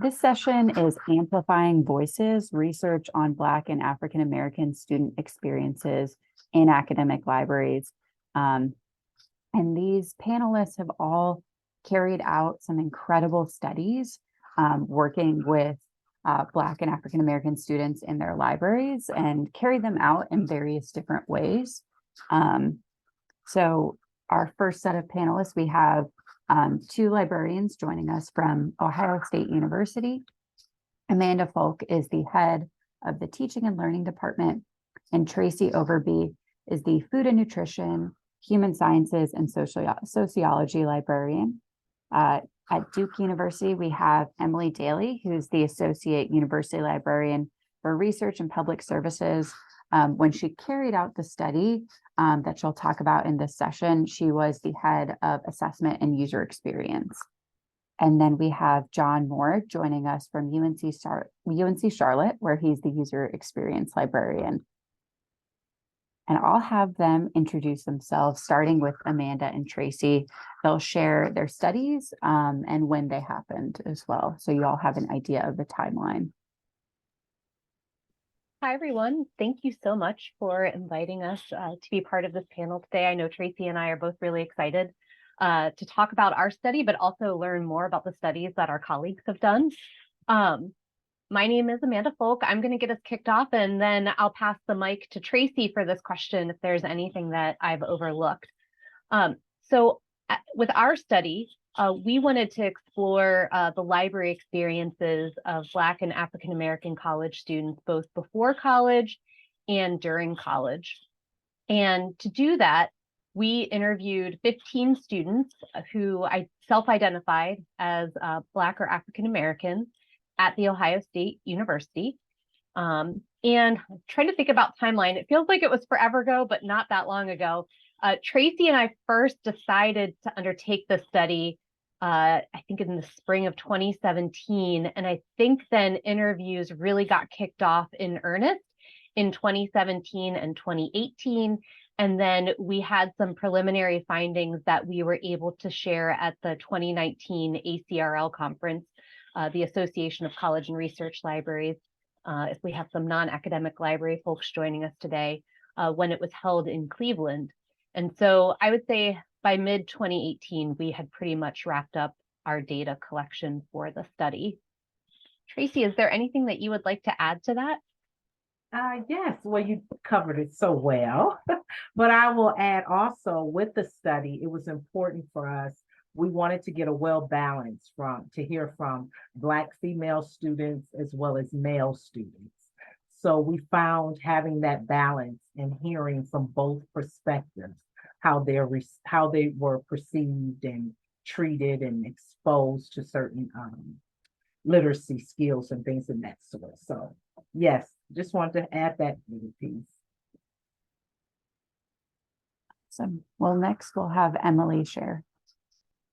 This session is Amplifying Voices, Research on Black and African American Student Experiences in Academic Libraries. And these panelists have all carried out some incredible studies working with Black and African American students in their libraries and carried them out in various different ways. So our first set of panelists, we have two librarians joining us from Ohio State University. Amanda Folk is the head of the Teaching and Learning Department, and Tracey Overbey is the Food and Nutrition, Human Sciences, and Sociology librarian. At Duke University, we have Emily Daly, who's the Associate University Librarian for Research and Public Services. When she carried out the study that she'll talk about in this session, she was the head of assessment and user experience. And then we have John Moore joining us from UNC-Charlotte, where he's the user experience librarian. And I'll have them introduce themselves, starting with Amanda and Tracey. They'll share their studies and when they happened as well, so you all have an idea of the timeline. Hi, everyone. Thank you so much for inviting us to be part of this panel today. I know Tracey and I are both really excited to talk about our study, but also learn more about the studies that our colleagues have done. My name is Amanda Folk. I'm going to get us kicked off, and then I'll pass the mic to Tracey for this question if there's anything that I've overlooked. So with our study, we wanted to explore the library experiences of Black and African American college students, both before college and during college. And to do that, we interviewed 15 students who self-identified as Black or African American at The Ohio State University. And I'm trying to think about timeline. It feels like it was forever ago, but not that long ago. Tracey and I first decided to undertake the study I think in the spring of 2017. And I think then interviews really got kicked off in earnest in 2017 and 2018. And then we had some preliminary findings that we were able to share at the 2019 ACRL conference, the Association of College and Research Libraries, if we have some non-academic library folks joining us today, when it was held in Cleveland. And so I would say by mid-2018, we had pretty much wrapped up our data collection for the study. Tracey, is there anything that you would like to add to that? Yes, well, you covered it so well, but I will add also with the study, it was important for us. We wanted to get a well-balanced to hear from Black female students as well as male students. So we found having that balance and hearing from both perspectives, how they were perceived and treated and exposed to certain literacy skills and things of that sort. So yes, just wanted to add that little piece. So, well, next we'll have Emily share.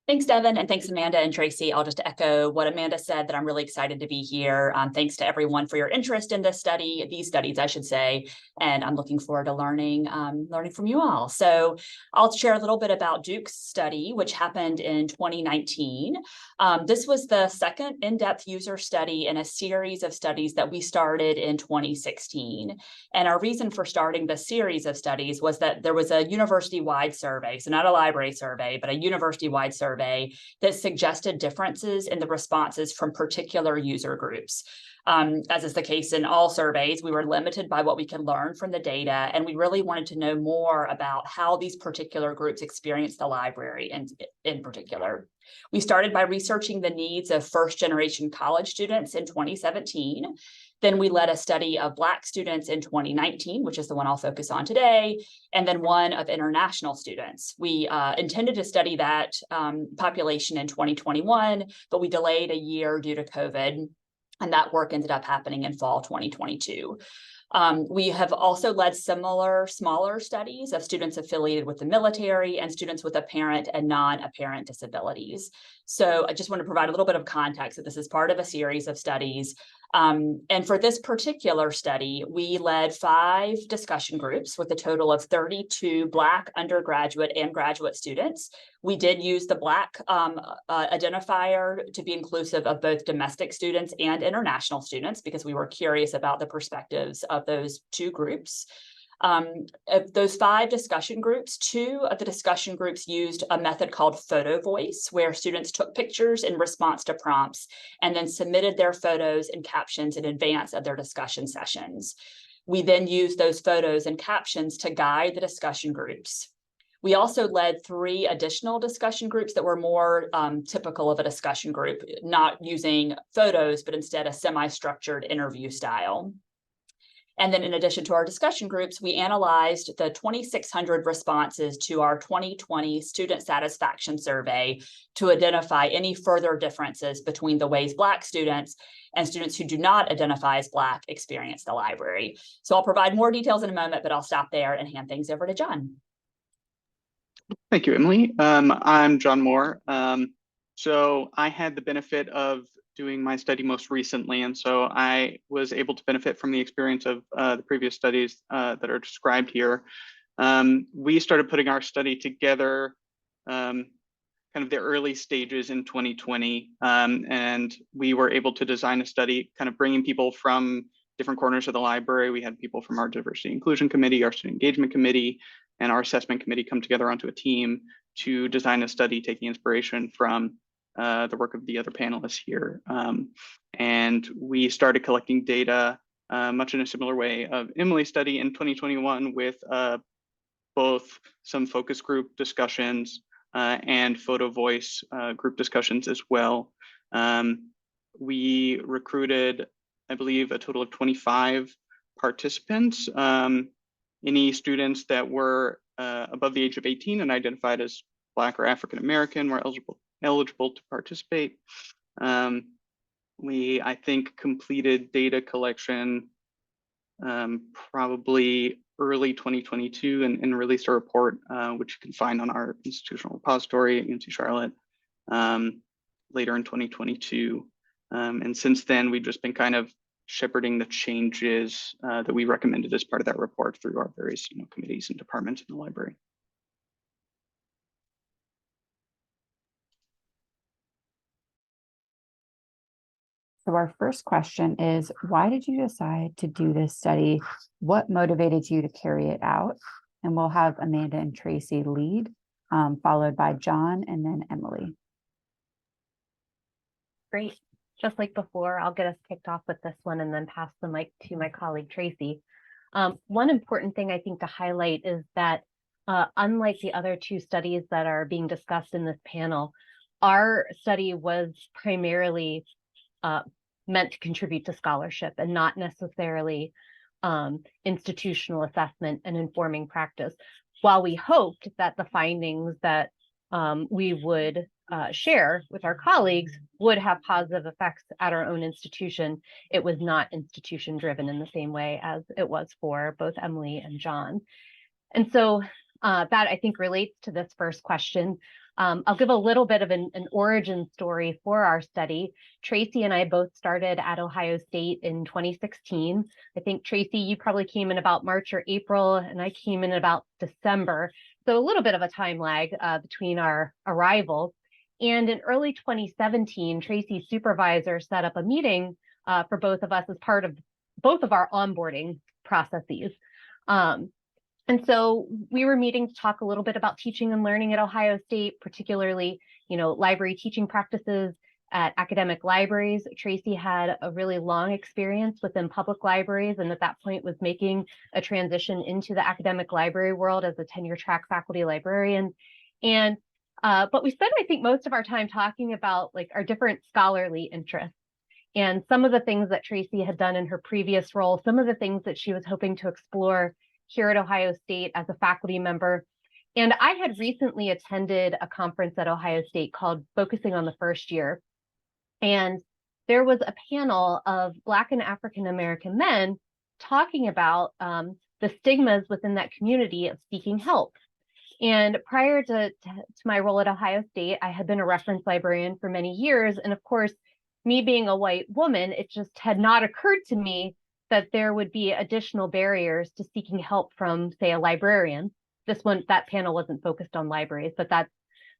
Thanks, Devin, and thanks, Amanda and Tracey. I'll just echo what Amanda said, that I'm really excited to be here. Thanks to everyone for your interest in this study, these studies, I should say, and I'm looking forward to learning from you all. So I'll share a little bit about Duke's study, which happened in 2019. This was the second in-depth user study in a series of studies that we started in 2016. And our reason for starting the series of studies was that there was a university-wide survey, so not a library survey, but a university-wide survey that suggested differences in the responses from particular user groups. As is the case in all surveys, we were limited by what we could learn from the data, and we really wanted to know more about how these particular groups experience the library in particular. We started by researching the needs of first-generation college students in 2017. Then we led a study of Black students in 2019, which is the one I'll focus on today, and then one of international students. We intended to study that population in 2021, but we delayed a year due to COVID, and that work ended up happening in fall 2022. We have also led similar smaller studies of students affiliated with the military and students with apparent and non-apparent disabilities. So I just want to provide a little bit of context that this is part of a series of studies And for this particular study, we led 5 discussion groups with a total of 32 Black undergraduate and graduate students. We did use the Black identifier to be inclusive of both domestic students and international students because we were curious about the perspectives of those 2 groups. Of those 5 discussion groups, 2 of the discussion groups used a method called photo voice, where students took pictures in response to prompts and then submitted their photos and captions in advance of their discussion sessions. We then used those photos and captions to guide the discussion groups. We also led 3 additional discussion groups that were more typical of a discussion group, not using photos, but instead a semi-structured interview style. And then in addition to our discussion groups, we analyzed the 2,600 responses to our 2020 student satisfaction survey to identify any further differences between the ways Black students and students who do not identify as Black experience the library. So I'll provide more details in a moment, but I'll stop there and hand things over to John. Thank you, Emily. I'm John Moore. So I had the benefit of doing my study most recently, and so I was able to benefit from the experience of the previous studies that are described here. We started putting our study together kind of the early stages in 2020, and we were able to design a study kind of bringing people from different corners of the library. We had people from our diversity inclusion committee, our student engagement committee, and our assessment committee come together onto a team to design a study taking inspiration from the work of the other panelists here. And we started collecting data much in a similar way of Emily's study in 2021 with both some focus group discussions and photo voice group discussions as well. We recruited, I believe, a total of 25 participants. Any students that were above the age of 18 and identified as Black or African American were eligible to participate. We, I think, completed data collection probably early 2022 and released a report, which you can find on our institutional repository at UNC-Charlotte later in 2022. And since then, we've just been kind of shepherding the changes that we recommended as part of that report through our various committees and departments in the library. So our first question is, why did you decide to do this study? What motivated you to carry it out? And we'll have Amanda and Tracey lead, followed by John and then Emily. Great. Just like before, I'll get us kicked off with this one and then pass the mic to my colleague, Tracey. One important thing I think to highlight is that unlike the other 2 studies that are being discussed in this panel, our study was primarily meant to contribute to scholarship and not necessarily institutional assessment and informing practice. While we hoped that the findings that we would share with our colleagues would have positive effects at our own institution, it was not institution driven in the same way as it was for both Emily and John. And so that I think relates to this first question. I'll give a little bit of an origin story for our study. Tracey and I both started at Ohio State in 2016. I think, Tracey, you probably came in about March or April, and I came in about December. So a little bit of a time lag between our arrivals. And in early 2017, Tracey's supervisor set up a meeting for both of us as part of both of our onboarding processes. And so we were meeting to talk a little bit about teaching and learning at Ohio State, particularly, library teaching practices at academic libraries. Tracey had a really long experience within public libraries, and at that point was making a transition into the academic library world as a tenure track faculty librarian. And but we spent, I think, most of our time talking about our different scholarly interests and some of the things that Tracey had done in her previous role, some of the things that she was hoping to explore here at Ohio State as a faculty member. And I had recently attended a conference at Ohio State called Focusing on the First Year. And there was a panel of Black and African American men talking about the stigmas within that community of seeking help. And prior to my role at Ohio State, I had been a reference librarian for many years. And of course, me being a white woman, it just had not occurred to me that there would be additional barriers to seeking help from, say, a librarian. That panel wasn't focused on libraries, but that's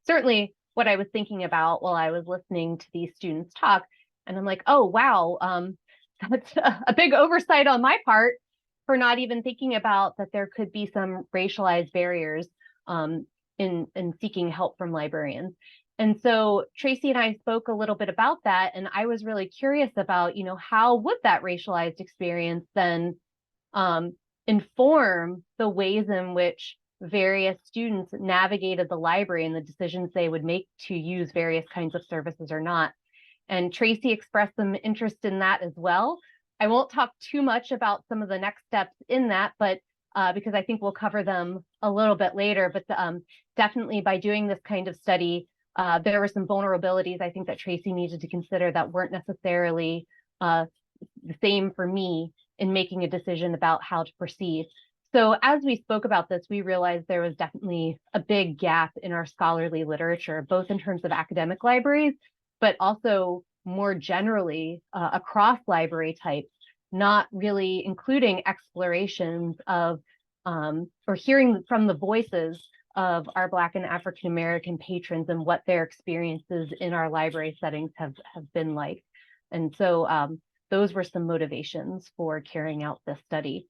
certainly what I was thinking about while I was listening to these students talk. And I'm like, oh, wow, that's a big oversight on my part for not even thinking about that there could be some racialized barriers in seeking help from librarians. And so Tracey and I spoke a little bit about that, and I was really curious about, how would that racialized experience then inform the ways in which various students navigated the library and the decisions they would make to use various kinds of services or not. And Tracey expressed some interest in that as well. I won't talk too much about some of the next steps in that, but because I think we'll cover them a little bit later, but definitely by doing this kind of study, there were some vulnerabilities I think that Tracey needed to consider that weren't necessarily the same for me in making a decision about how to proceed. So as we spoke about this, we realized there was definitely a big gap in our scholarly literature, both in terms of academic libraries, but also more generally across library types, not really including explorations of or hearing from the voices of our Black and African American patrons and what their experiences in our library settings have been like. And so those were some motivations for carrying out this study.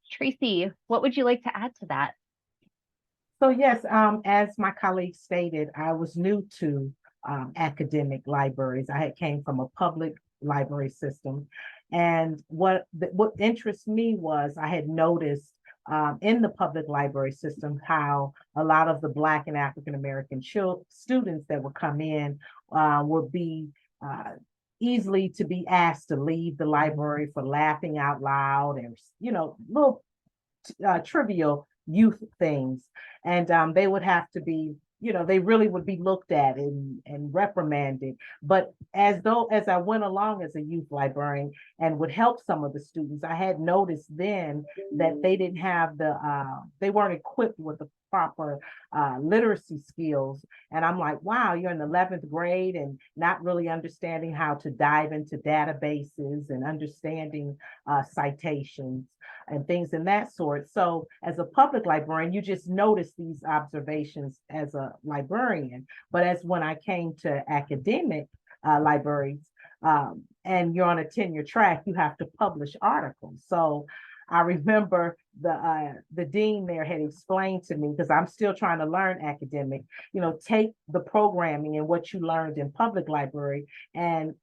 Tracey, what would you like to add to that? So yes, as my colleague stated, I was new to academic libraries. I came from a public library system. And what interests me was I had noticed in the public library system how a lot of the Black and African American students that would come in would be easily to be asked to leave the library for laughing out loud and, little trivial youth things. And they would have to be, they really would be looked at and reprimanded. But as I went along as a youth librarian and would help some of the students, I had noticed then that they didn't have they weren't equipped with the proper literacy skills. And I'm like, wow, you're in the 11th grade and not really understanding how to dive into databases and understanding citations and things in that sort. So as a public librarian, you just notice these observations as a librarian. But as when I came to academic libraries, and you're on a tenure track, you have to publish articles. So I remember the dean there had explained to me, because I'm still trying to learn academic, take the programming and what you learned in public library and,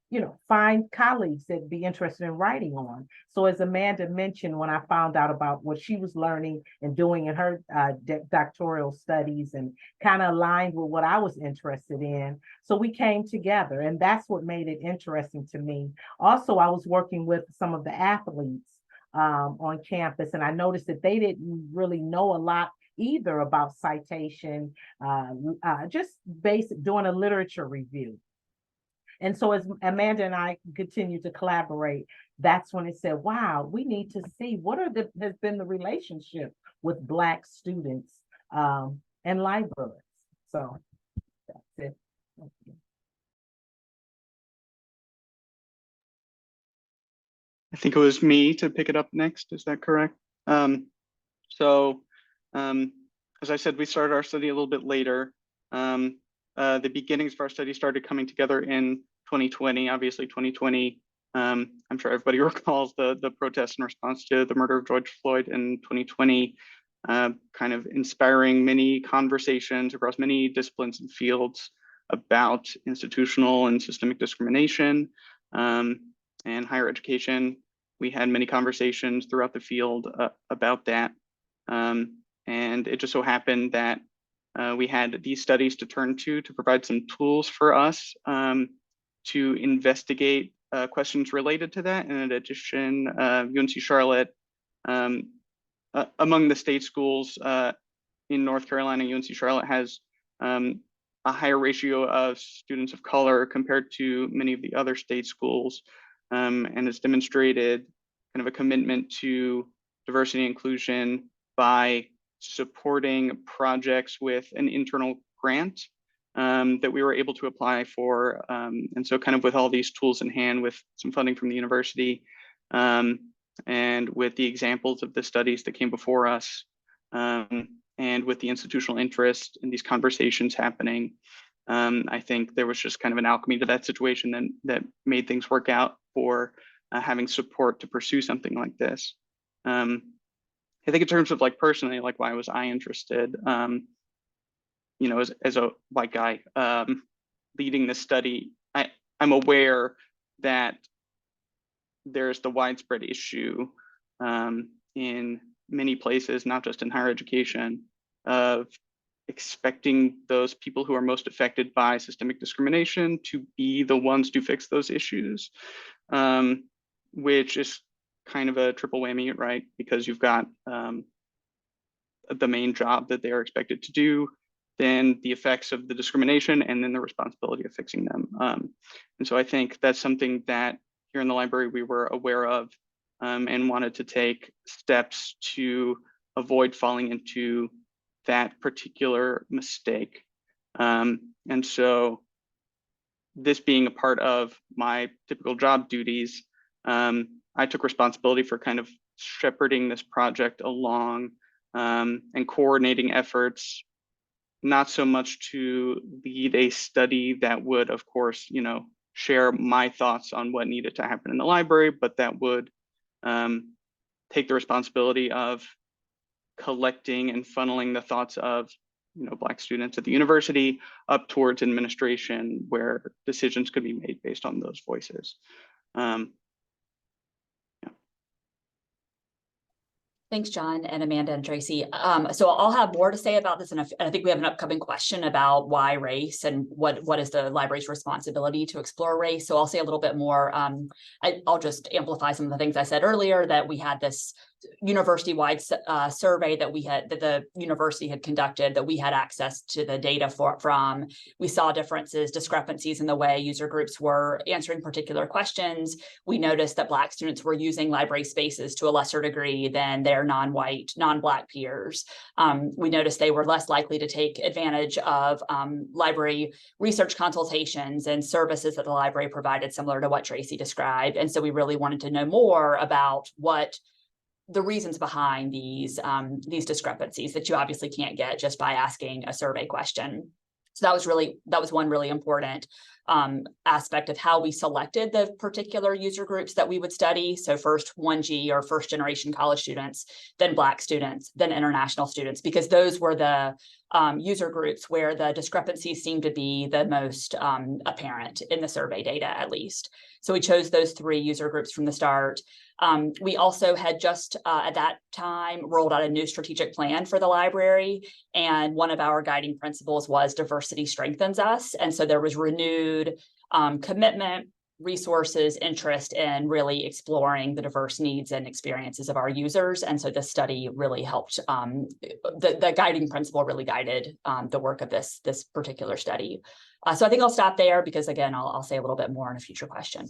find colleagues that'd be interested in writing on. So as Amanda mentioned, when I found out about what she was learning and doing in her doctoral studies and kind of aligned with what I was interested in. So we came together, and that's what made it interesting to me. Also, I was working with some of the athletes on campus, and I noticed that they didn't really know a lot either about citation, just basic doing a literature review. And so as Amanda and I continue to collaborate, that's when it said, wow, we need to see what has been the relationship with Black students and libraries. So that's it. Thank you. I think it was me to pick it up next. Is that correct? As I said, we started our study a little bit later. The beginnings of our study started coming together in 2020. Obviously, 2020. I'm sure everybody recalls the protest in response to the murder of George Floyd in 2020, kind of inspiring many conversations across many disciplines and fields about institutional and systemic discrimination and higher education. We had many conversations throughout the field about that. And it just so happened that we had these studies to turn to provide some tools for us to investigate questions related to that. And in addition, UNC-Charlotte, among the state schools in North Carolina, UNC-Charlotte has a higher ratio of students of color compared to many of the other state schools, and has demonstrated kind of a commitment to diversity and inclusion by supporting projects with an internal grant that we were able to apply for. And so kind of with all these tools in hand, with some funding from the university, and with the examples of the studies that came before us, and with the institutional interest in these conversations happening, I think there was just kind of an alchemy to that situation that made things work out for having support to pursue something like this. I think in terms of like personally, like why was I interested? You know, as a white guy leading this study, I'm aware that there's the widespread issue in many places, not just in higher education, of expecting those people who are most affected by systemic discrimination to be the ones to fix those issues, which is kind of a triple whammy, right? Because you've got the main job that they are expected to do, then the effects of the discrimination, and then the responsibility of fixing them. And so I think that's something that here in the library we were aware of, and wanted to take steps to avoid falling into that particular mistake. And so this being a part of my typical job duties, I took responsibility for kind of shepherding this project along, and coordinating efforts, not so much to lead a study that would, of course, you know, share my thoughts on what needed to happen in the library, but that would take the responsibility of collecting and funneling the thoughts of, you know, Black students at the university up towards administration, where decisions could be made based on those voices. Thanks, John and Amanda and Tracey. So I'll have more to say about this, and I think we have an upcoming question about why race and what is the library's responsibility to explore race. So I'll say a little bit more. I'll just amplify some of the things I said earlier, that we had this university-wide survey that the university had conducted, that we had access to the data from. We saw discrepancies in the way user groups were answering particular questions. We noticed that Black students were using library spaces to a lesser degree than their non-white, non-Black peers. We noticed they were less likely to take advantage of library research consultations and services that the library provided, similar to what Tracey described. And so we really wanted to know more about what the reasons behind these discrepancies that you obviously can't get just by asking a survey question. So that was one really important aspect of how we selected the particular user groups that we would study. So first 1G or first generation college students, then Black students, then international students, because those were the user groups where the discrepancies seemed to be the most apparent in the survey data, at least. So we chose those three user groups from the start. We also had just at that time rolled out a new strategic plan for the library. And one of our guiding principles was diversity strengthens us. And so there was renewed commitment, resources, interest in really exploring the diverse needs and experiences of our users. And so this study really helped, the guiding principle really guided the work of this particular study. So I think I'll stop there because, again, I'll say a little bit more in a future question.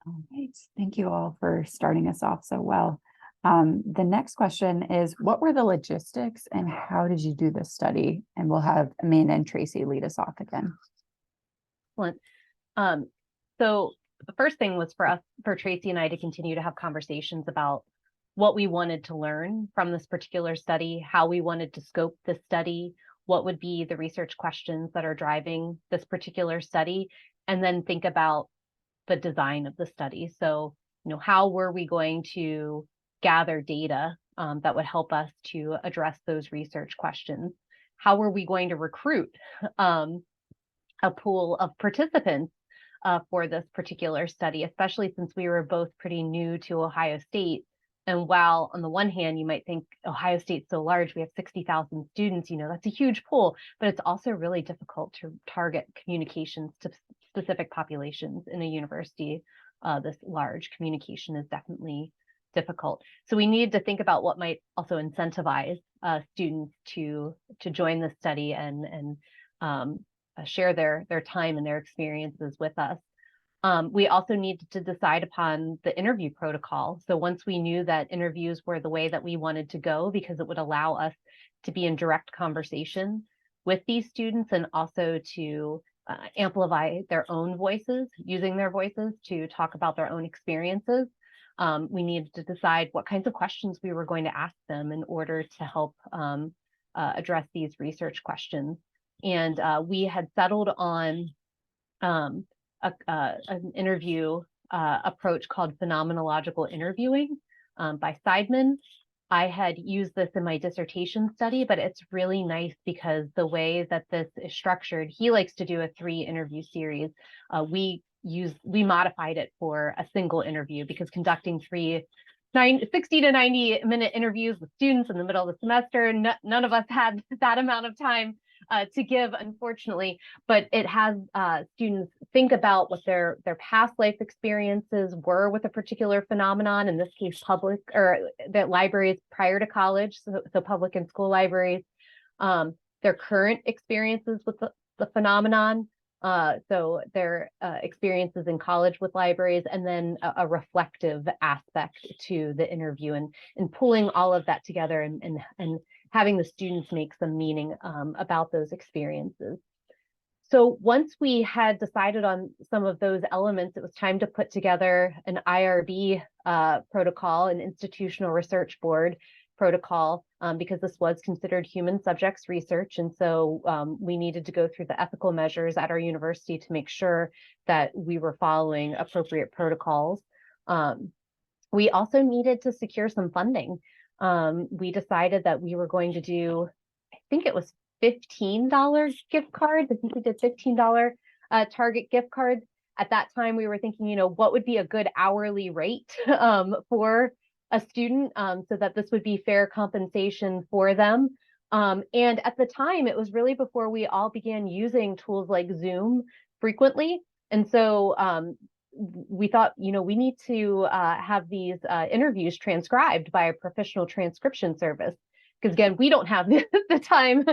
All right, thank you all for starting us off so well. The next question is, what were the logistics and how did you do this study? And we'll have Amanda and Tracey lead us off again. Excellent. So the first thing was for Tracey and I to continue to have conversations about what we wanted to learn from this particular study, how we wanted to scope this study, what would be the research questions that are driving this particular study, and then think about the design of the study. So, you know, how were we going to gather data that would help us to address those research questions? How were we going to recruit a pool of participants for this particular study, especially since we were both pretty new to Ohio State? And while on the one hand, you might think Ohio State's so large, we have 60,000 students, you know, that's a huge pool, but it's also really difficult to target communications to specific populations in a university this large. Communication is definitely difficult. So we need to think about what might also incentivize students to join the study and share their time and their experiences with us. We also needed to decide upon the interview protocol. So once we knew that interviews were the way that we wanted to go, because it would allow us to be in direct conversation with these students and also to amplify their own voices, using their voices to talk about their own experiences. We needed to decide what kinds of questions we were going to ask them in order to help address these research questions. And we had settled on an interview approach called phenomenological interviewing by Seidman. I had used this in my dissertation study, but it's really nice because the way that this is structured, he likes to do a 3-interview series. We modified it for a single interview because conducting 60 to 90-minute interviews with students in the middle of the semester, none of us had that amount of time to give, unfortunately, but it has students think about what their past life experiences were with a particular phenomenon, in this case, public or the libraries prior to college, so public and school libraries, their current experiences with the phenomenon, so their experiences in college with libraries, and then a reflective aspect to the interview, and pulling all of that together and having the students make some meaning about those experiences. So once we had decided on some of those elements, it was time to put together an IRB protocol, an institutional research board protocol, because this was considered human subjects research. And so we needed to go through the ethical measures at our university to make sure that we were following appropriate protocols. We also needed to secure some funding. We decided that we were going to do, I think it was $15 gift cards. I think we did $15 Target gift cards. At that time, we were thinking, what would be a good hourly rate for a student so that this would be fair compensation for them. And at the time, it was really before we all began using tools like Zoom frequently. And so we thought, we need to have these interviews transcribed by a professional transcription service. Because again, we don't have the time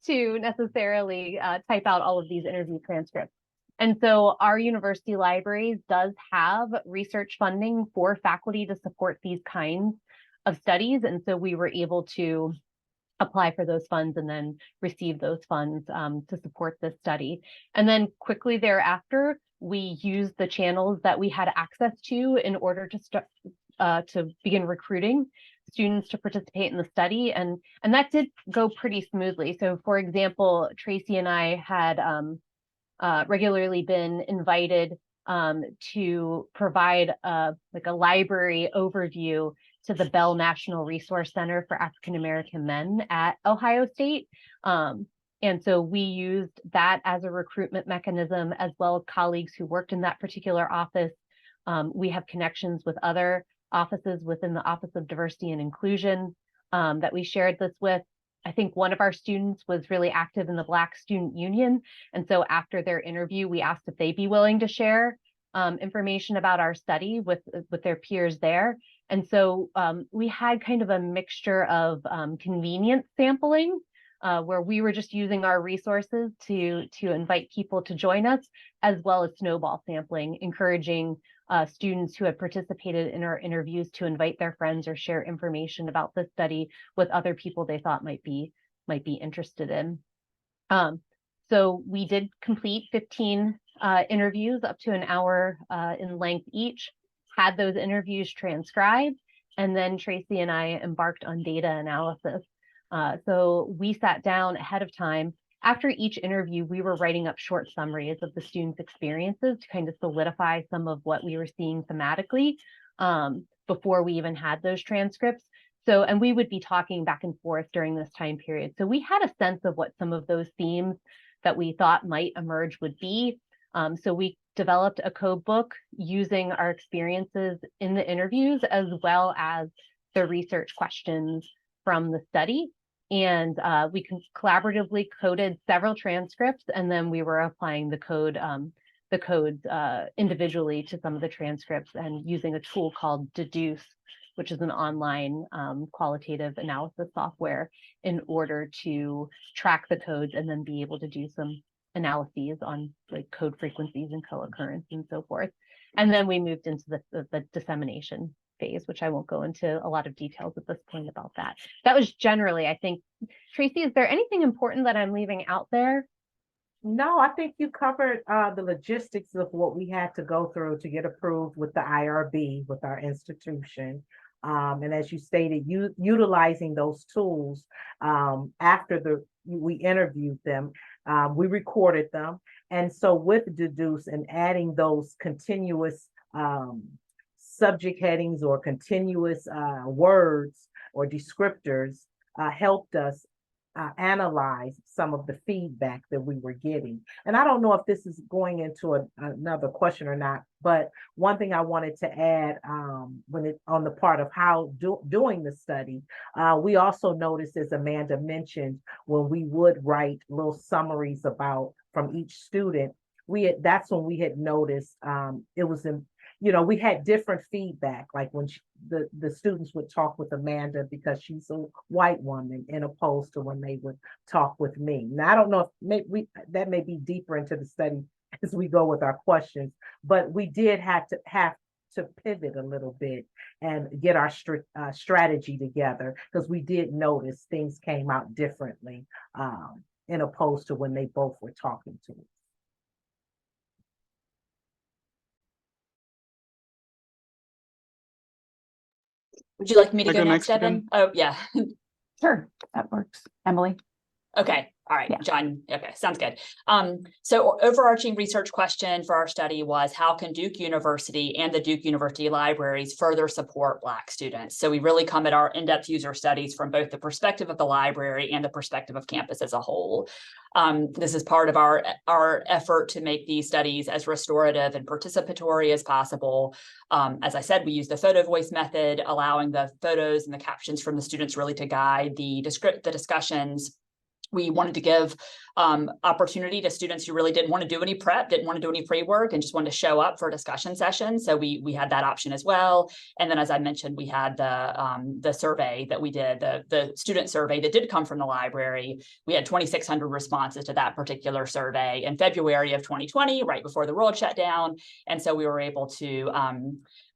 to necessarily type out all of these interview transcripts. And so our university libraries does have research funding for faculty to support these kinds of studies. And so we were able to apply for those funds and then receive those funds to support this study. And then quickly thereafter, we used the channels that we had access to in order to begin recruiting students to participate in the study. And that did go pretty smoothly. So for example, Tracey and I had regularly been invited to provide a library overview to the Bell National Resource Center for African American Men at Ohio State. And so we used that as a recruitment mechanism, as well as colleagues who worked in that particular office. We have connections with other offices within the Office of Diversity and Inclusion that we shared this with. I think one of our students was really active in the Black Student Union. And so after their interview, we asked if they'd be willing to share information about our study with their peers there. And so we had kind of a mixture of convenience sampling, where we were just using our resources to invite people to join us, as well as snowball sampling, encouraging students who had participated in our interviews to invite their friends or share information about the study with other people they thought might be interested in. So we did complete 15 interviews up to an hour in length each, had those interviews transcribed, and then Tracey and I embarked on data analysis. So we sat down ahead of time. After each interview, we were writing up short summaries of the students' experiences to kind of solidify some of what we were seeing thematically before we even had those transcripts. So, and we would be talking back and forth during this time period. So we had a sense of what some of those themes that we thought might emerge would be. So we developed a code book using our experiences in the interviews, as well as the research questions from the study. And we collaboratively coded several transcripts, and then we were applying the codes individually to some of the transcripts and using a tool called Deduce, which is an online qualitative analysis software, in order to track the codes and then be able to do some analyses on like code frequencies and co-occurrence and so forth. And then we moved into the dissemination phase, which I won't go into a lot of details at this point about that. That was generally, I think. Tracey, is there anything important that I'm leaving out there? No, I think you covered the logistics of what we had to go through to get approved with the IRB, with our institution. And as you stated, utilizing those tools after we interviewed them, we recorded them. And so with Deduce and adding those continuous subject headings or continuous words or descriptors helped us analyze some of the feedback that we were getting. And I don't know if this is going into another question or not, but one thing I wanted to add on the part of how doing the study, we also noticed, as Amanda mentioned, when we would write little summaries from each student, that's when we had noticed it was we had different feedback, like when the students would talk with Amanda because she's a white woman, in opposed to when they would talk with me. Now, I don't know if that may be deeper into the study as we go with our questions, but we did have to pivot a little bit and get our strategy together, because we did notice things came out differently in opposed to when they both were talking to us. Would you like me to I go go next, next Evan? again? Oh, yeah. Sure, that works. Emily? Okay. All right, Yeah. John. Okay, sounds good. So overarching research question for our study was, how can Duke University and the Duke University libraries further support Black students? So we really come at our in-depth user studies from both the perspective of the library and the perspective of campus as a whole. This is part of our effort to make these studies as restorative and participatory as possible. As I said, we use the photo voice method, allowing the photos and the captions from the students really to guide the discussions. We wanted to give opportunity to students who really didn't want to do any prep, didn't want to do any pre-work, and just wanted to show up for a discussion session. So we had that option as well. And then, as I mentioned, we had the survey that we did, the student survey that did come from the library. We had 2,600 responses to that particular survey in February of 2020, right before the world shut down. And so we were able to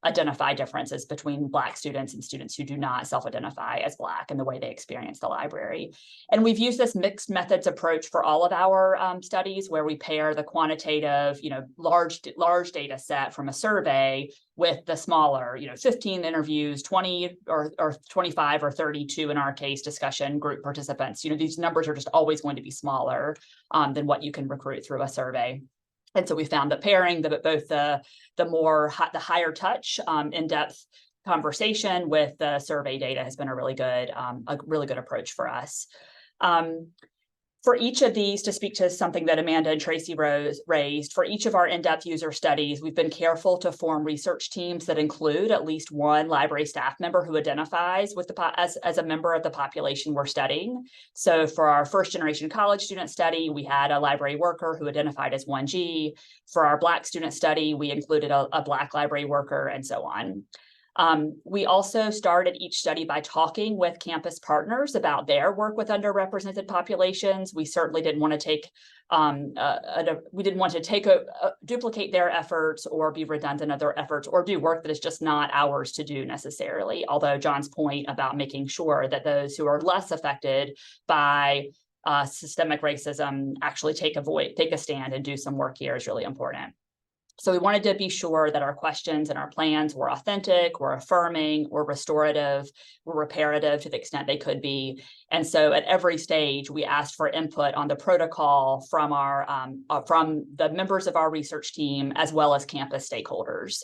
identify differences between Black students and students who do not self-identify as Black and the way they experience the library. And we've used this mixed methods approach for all of our studies, where we pair the quantitative, large data set from a survey with the smaller, 15 interviews, 20 or 25 or 32 in our case, discussion group participants. These numbers are just always going to be smaller than what you can recruit through a survey. And so we found that pairing both the higher touch, in-depth conversation with the survey data has been a really good approach for us. For each of these, to speak to something that Amanda and Tracey raised, for each of our in-depth user studies, we've been careful to form research teams that include at least one library staff member who identifies with as a member of the population we're studying. So for our first generation college student study, we had a library worker who identified as 1G. For our Black student study, we included a Black library worker, and so on. We also started each study by talking with campus partners about their work with underrepresented populations. We certainly didn't want to duplicate their efforts or be redundant of their efforts or do work that is just not ours to do necessarily. Although John's point about making sure that those who are less affected by systemic racism actually take a stand and do some work here is really important. So we wanted to be sure that our questions and our plans were authentic, were affirming, were restorative, were reparative to the extent they could be. And so at every stage, we asked for input on the protocol from from the members of our research team, as well as campus stakeholders.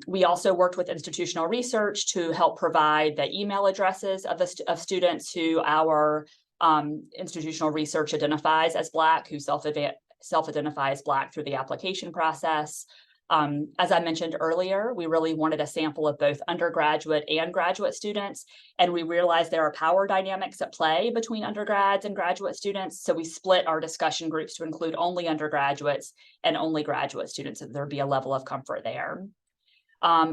We also worked with institutional research to help provide the email addresses of students who our institutional research identifies as Black, who self-identify as Black through the application process. As I mentioned earlier, we really wanted a sample of both undergraduate and graduate students, and we realized there are power dynamics at play between undergrads and graduate students, so we split our discussion groups to include only undergraduates and only graduate students, so there'd be a level of comfort there.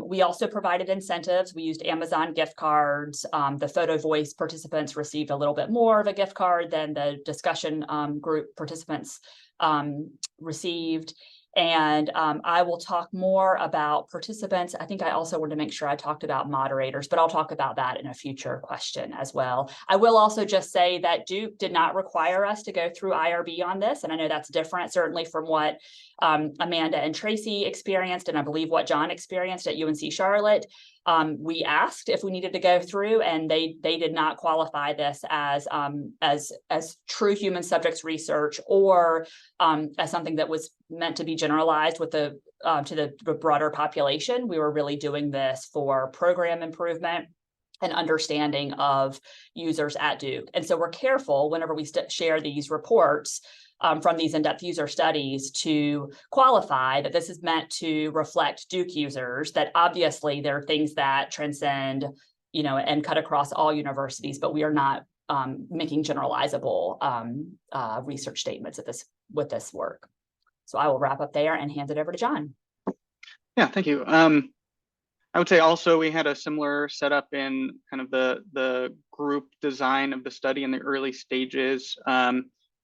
We also provided incentives. We used Amazon gift cards. The photo voice participants received a little bit more of a gift card than the discussion group participants received. And I will talk more about participants. I think I also wanted to make sure I talked about moderators, but I'll talk about that in a future question as well. I will also just say that Duke did not require us to go through IRB on this. And I know that's different, certainly from what Amanda and Tracey experienced, and I believe what John experienced at UNC-Charlotte. We asked if we needed to go through, and they did not qualify this as true human subjects research or as something that was meant to be generalized with the to the broader population. We were really doing this for program improvement and understanding of users at Duke. And so we're careful whenever we share these reports from these in-depth user studies to qualify that this is meant to reflect Duke users, that obviously there are things that transcend, and cut across all universities, but we are not making generalizable research statements with this work. So I will wrap up there and hand it over to John. Yeah, thank you. I would say also we had a similar setup in kind of the group design of the study in the early stages,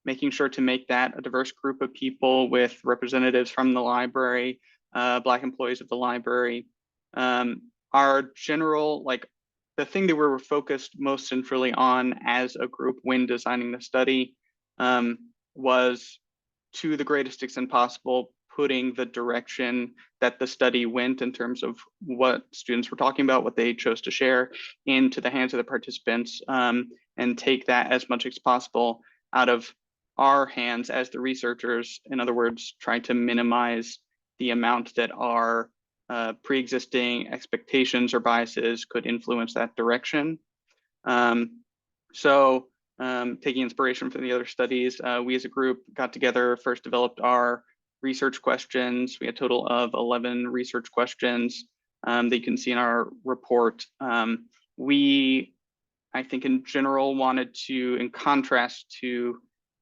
making sure to make that a diverse group of people with representatives from the library, Black employees of the library. Our general, the thing that we were focused most centrally on as a group when designing the study was, to the greatest extent possible, putting the direction that the study went in terms of what students were talking about, what they chose to share, into the hands of the participants, and take that as much as possible out of our hands as the researchers. In other words, trying to minimize the amount that our pre-existing expectations or biases could influence that direction. Taking inspiration from the other studies, we as a group got together, first developed our research questions. We had a total of 11 research questions that you can see in our report. We, I think in general, wanted to, in contrast to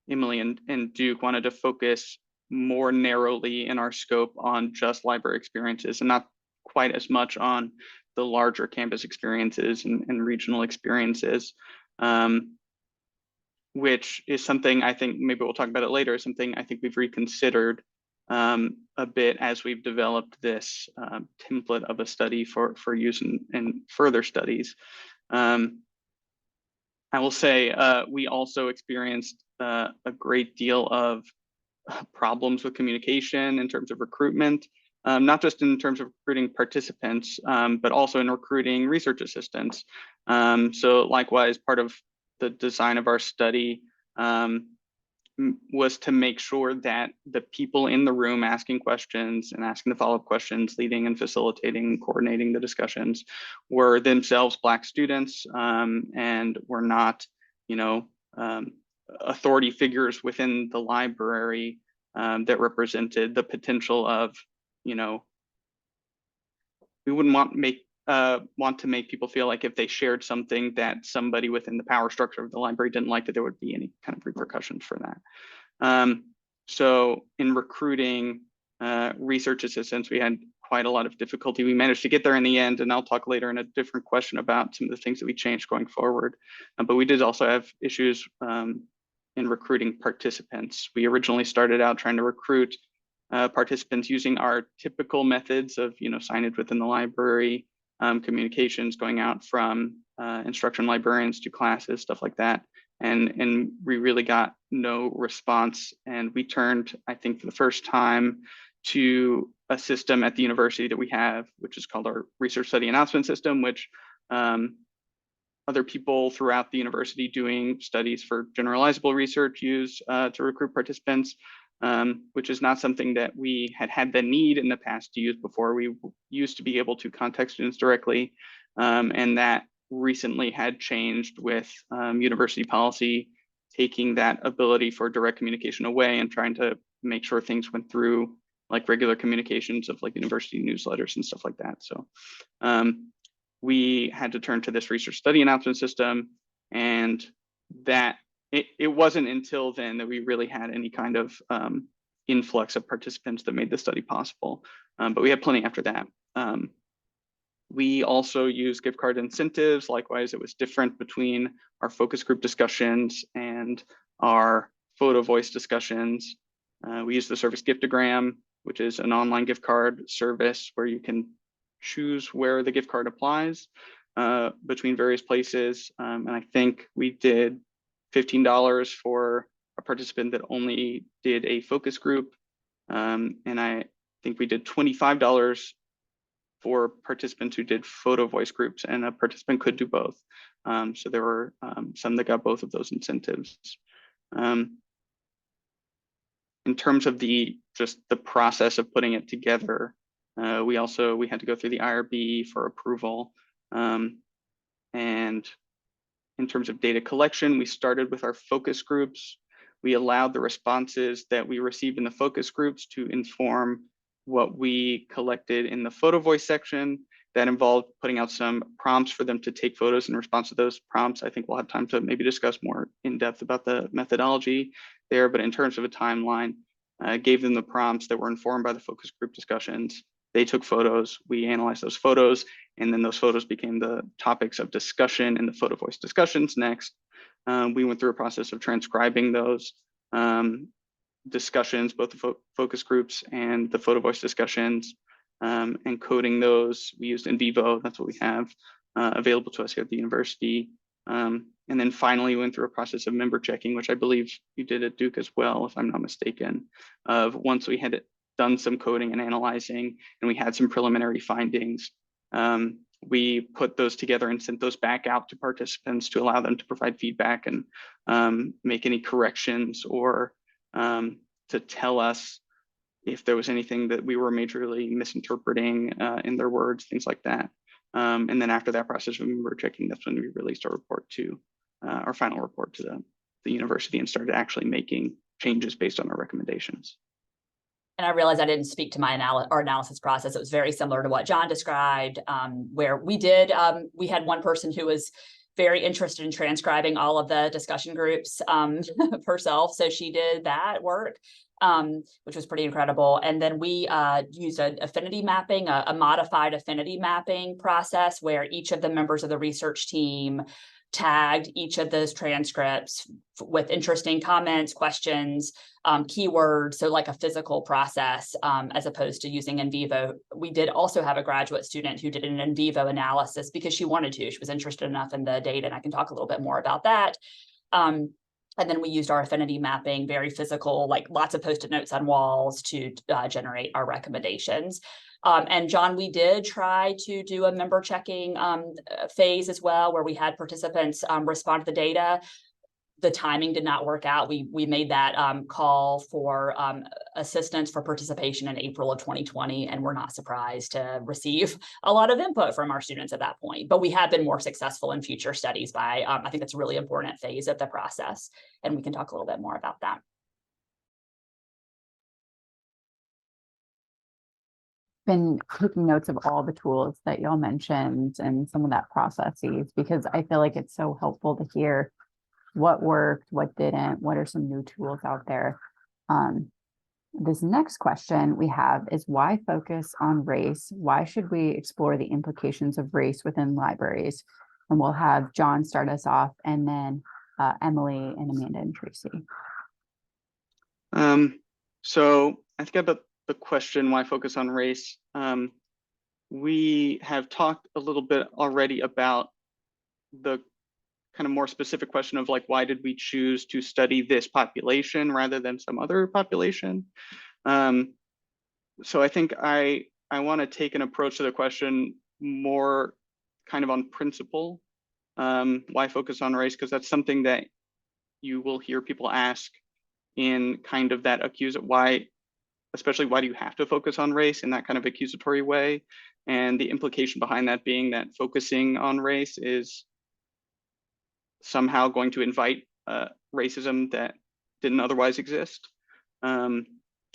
Emily and Duke, wanted to focus more narrowly in our scope on just library experiences and not quite as much on the larger campus experiences and regional experiences, which is something I think, maybe we'll talk about it later, something I think we've reconsidered a bit as we've developed this template of a study for use in further studies. I will say we also experienced a great deal of problems with communication in terms of recruitment, not just in terms of recruiting participants, but also in recruiting research assistants. So likewise, part of the design of our study was to make sure that the people in the room asking questions and asking the follow-up questions, leading and facilitating, coordinating the discussions, were themselves Black students and were not, authority figures within the library that represented the potential of, we wouldn't want to make people feel like if they shared something that somebody within the power structure of the library didn't like, that there would be any kind of repercussions for that. So in recruiting research assistants, we had quite a lot of difficulty. We managed to get there in the end, and I'll talk later in a different question about some of the things that we changed going forward. But we did also have issues in recruiting participants. We originally started out trying to recruit participants using our typical methods of, signage within the library, communications going out from instruction librarians to classes, stuff like that. And we really got no response. And we turned, I think for the first time, to a system at the university that we have, which is called our Research Study Announcement System, which other people throughout the university doing studies for generalizable research use to recruit participants, which is not something that we had the need in the past to use before. We used to be able to contact students directly, and that recently had changed with university policy taking that ability for direct communication away and trying to make sure things went through like regular communications of like university newsletters and stuff like that. So we had to turn to this research study announcement system, and that it wasn't until then that we really had any kind of influx of participants that made the study possible. But we had plenty after that. We also use gift card incentives. Likewise, it was different between our focus group discussions and our photo voice discussions. We use the service giftogram which is an online gift card service where you can choose where the gift card applies between various places. And I think we did $15 for a participant that only did a focus group. And I think we did $25 for participants who did photo voice groups, and a participant could do both. So there were some that got both of those incentives. In terms of just the process of putting it together, we had to go through the IRB for approval. And in terms of data collection, we started with our focus groups. We allowed the responses that we received in the focus groups to inform what we collected in the photo voice section. That involved putting out some prompts for them to take photos in response to those prompts. I think we'll have time to maybe discuss more in depth about the methodology there, but in terms of a timeline, gave them the prompts that were informed by the focus group discussions. They took photos, we analyzed those photos, and then those photos became the topics of discussion in the photo voice discussions next. We went through a process of transcribing those discussions, both the focus groups and the photo voice discussions, and coding those. We used in vivo, that's what we have available to us here at the university. And then finally went through a process of member checking, which I believe you did at Duke as well, if I'm not mistaken, of once we had done some coding and analyzing, and we had some preliminary findings, we put those together and sent those back out to participants to allow them to provide feedback and make any corrections, or to tell us if there was anything that we were majorly misinterpreting in their words, things like that. And then after that process of member checking, that's when we released our report to our final report to the university and started actually making changes based on our recommendations. And I realized I didn't speak to our analysis process. It was very similar to what John described, where we had one person who was very interested in transcribing all of the discussion groups herself. So she did that work, which was pretty incredible. And then we used an affinity mapping, a modified affinity mapping process where each of the members of the research team tagged each of those transcripts with interesting comments, questions, keywords, so like a physical process, as opposed to using in vivo. We did also have a graduate student who did an in vivo analysis because she wanted to. She was interested enough in the data, and I can talk a little bit more about that. And then we used our affinity mapping, very physical, like lots of Post-it notes on walls to generate our recommendations. And John, we did try to do a member checking phase as well, where we had participants respond to the data. The timing did not work out. We made that call for assistance for participation in April of 2020, and we're not surprised to receive a lot of input from our students at that point. But we have been more successful in future studies by, I think that's a really important phase of the process, and we can talk a little bit more about that. Been taking notes of all the tools that y'all mentioned and some of that processes, because I feel like it's so helpful to hear what worked, what didn't, what are some new tools out there. This next question we have is, why focus on race? Why should we explore the implications of race within libraries? And we'll have John start us off, and then Emily and Amanda and Tracey. So I think about the question, why focus on race? We have talked a little bit already about the kind of more specific question of like, why did we choose to study this population rather than some other population? So I think I want to take an approach to the question more kind of on principle. Why focus on race? Because that's something that you will hear people ask in kind of that especially why do you have to focus on race in that kind of accusatory way? And the implication behind that being that focusing on race is somehow going to invite racism that didn't otherwise exist. And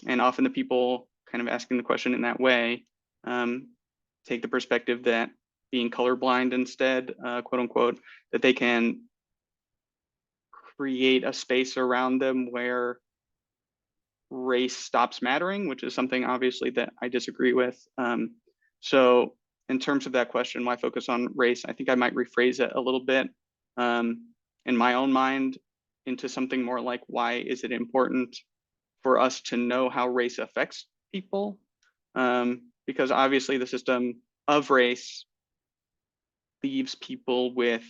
often the people kind of asking the question in that way take the perspective that being colorblind instead, quote unquote, that they can create a space around them where race stops mattering, which is something obviously that I disagree with. So in terms of that question, why focus on race, I think I might rephrase it a little bit in my own mind into something more like, why is it important for us to know how race affects people, because obviously the system of race leaves people with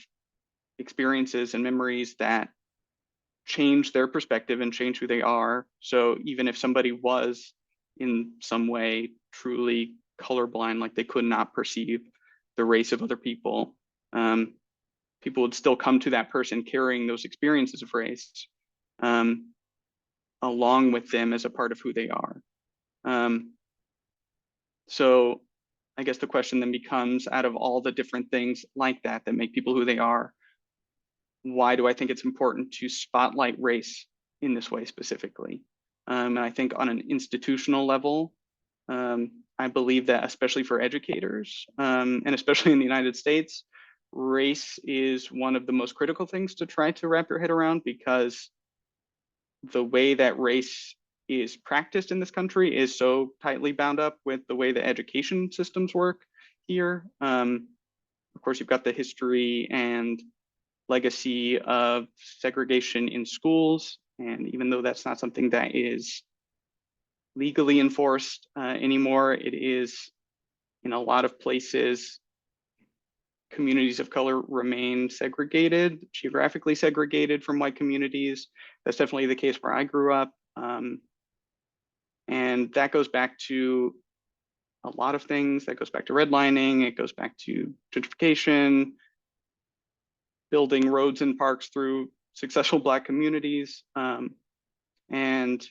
experiences and memories that change their perspective and change who they are. So even if somebody was in some way truly colorblind, like they could not perceive the race of other people, people would still come to that person carrying those experiences of race along with them as a part of who they are. So I guess the question then becomes, out of all the different things like that that make people who they are, why do I think it's important to spotlight race in this way specifically? And I think on an institutional level, I believe that especially for educators, and especially in the United States, race is one of the most critical things to try to wrap your head around, because the way that race is practiced in this country is so tightly bound up with the way the education systems work here. Of course, you've got the history and legacy of segregation in schools. And even though that's not something that is legally enforced anymore, it is in a lot of places, communities of color remain segregated, geographically segregated from white communities. That's definitely the case where I grew up. And that goes back to a lot of things. That goes back to redlining. It goes back to gentrification, building roads and parks through successful Black communities. And